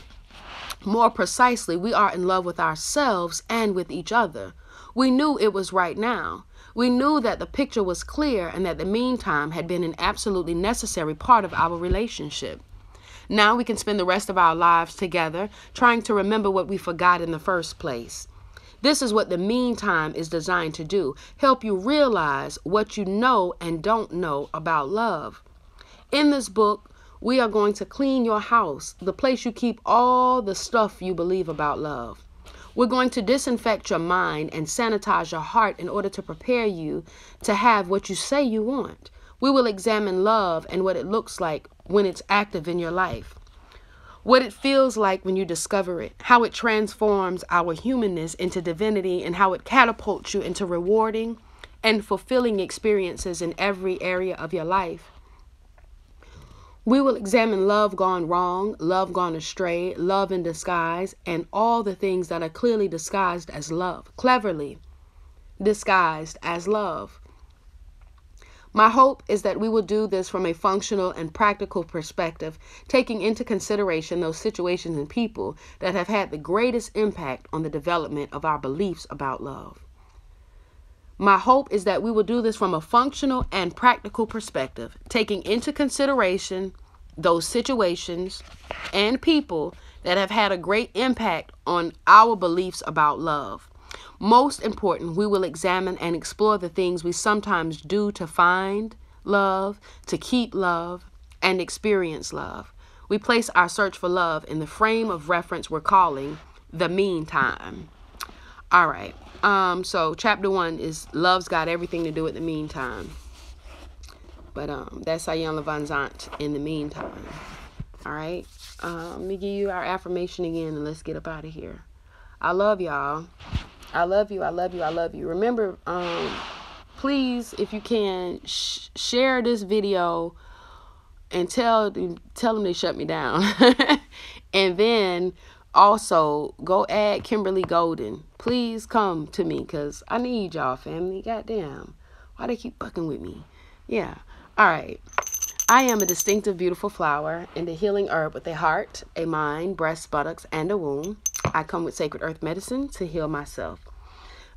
Speaker 1: More precisely, we are in love with ourselves and with each other. We knew it was right now. We knew that the picture was clear and that the meantime had been an absolutely necessary part of our relationship. Now we can spend the rest of our lives together, trying to remember what we forgot in the first place. This is what the meantime is designed to do, help you realize what you know and don't know about love. In this book, we are going to clean your house, the place you keep all the stuff you believe about love. We're going to disinfect your mind and sanitize your heart in order to prepare you to have what you say you want. We will examine love and what it looks like when it's active in your life, what it feels like when you discover it, how it transforms our humanness into divinity, and how it catapults you into rewarding and fulfilling experiences in every area of your life. We will examine love gone wrong, love gone astray, love in disguise, and all the things that are clearly disguised as love, cleverly disguised as love. My hope is that we will do this from a functional and practical perspective, taking into consideration those situations and people that have had the greatest impact on the development of our beliefs about love. My hope is that we will do this from a functional and practical perspective, taking into consideration those situations and people that have had a great impact on our beliefs about love. Most important, we will examine and explore the things we sometimes do to find love, to keep love, and experience love. We place our search for love in the frame of reference we're calling the meantime. All right. So chapter 1 is love's got everything to do with the meantime. But that's Iyanla Vanzant in the meantime. All right. Let me give you our affirmation again and let's get up out of here. I love y'all. I love you. I love you. I love you. Remember, please, if you can, share this video and tell them they shut me down. And then also go add Kimberly Golden. Please come to me because I need y'all, family. Goddamn. Why they keep fucking with me? Yeah. All right. I am a distinctive, beautiful flower and a healing herb with a heart, a mind, breasts, buttocks, and a womb. I come with sacred earth medicine to heal myself.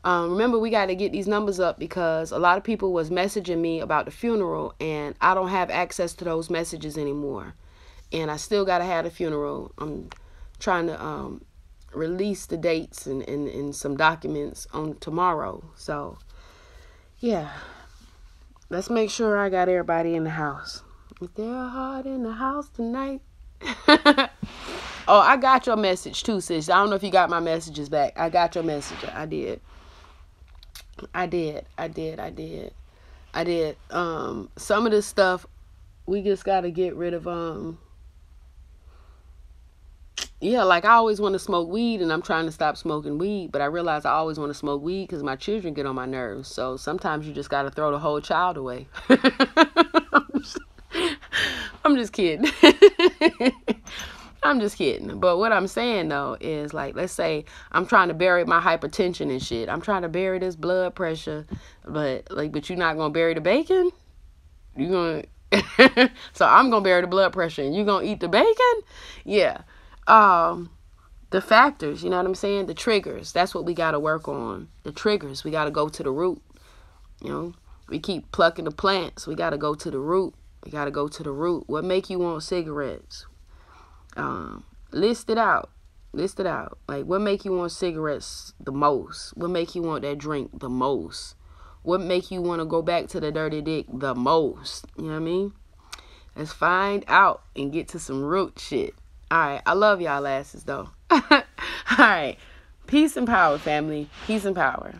Speaker 1: Remember, we got to get these numbers up because a lot of people was messaging me about the funeral, and I don't have access to those messages anymore. And I still got to have the funeral. I'm trying to release the dates and some documents on tomorrow. So, yeah. Let's make sure I got everybody in the house. Is there a heart in the house tonight? Oh, I got your message too, sis. I don't know if you got my messages back. I got your message. I did. Some of this stuff we just got to get rid of. Yeah, like I always want to smoke weed and I'm trying to stop smoking weed, but I realize I always want to smoke weed because my children get on my nerves. So sometimes you just got to throw the whole child away. I'm just kidding. I'm just kidding. But what I'm saying though is, like, let's say I'm trying to bury my hypertension and shit. I'm trying to bury this blood pressure, but you're not going to bury the bacon? You going to So I'm going to bury the blood pressure and you going to eat the bacon? Yeah. The factors, you know what I'm saying? The triggers, that's what we got to work on. The triggers, we got to go to the root. You know, we keep plucking the plants. We got to go to the root. We got to go to the root. What make you want cigarettes? List it out. Like, what make you want cigarettes the most? What make you want that drink the most? What make you want to go back to the dirty dick the most? You know what I mean? Let's find out and get to some root shit. All right. I love y'all asses, though. All right. Peace and power, family. Peace and power.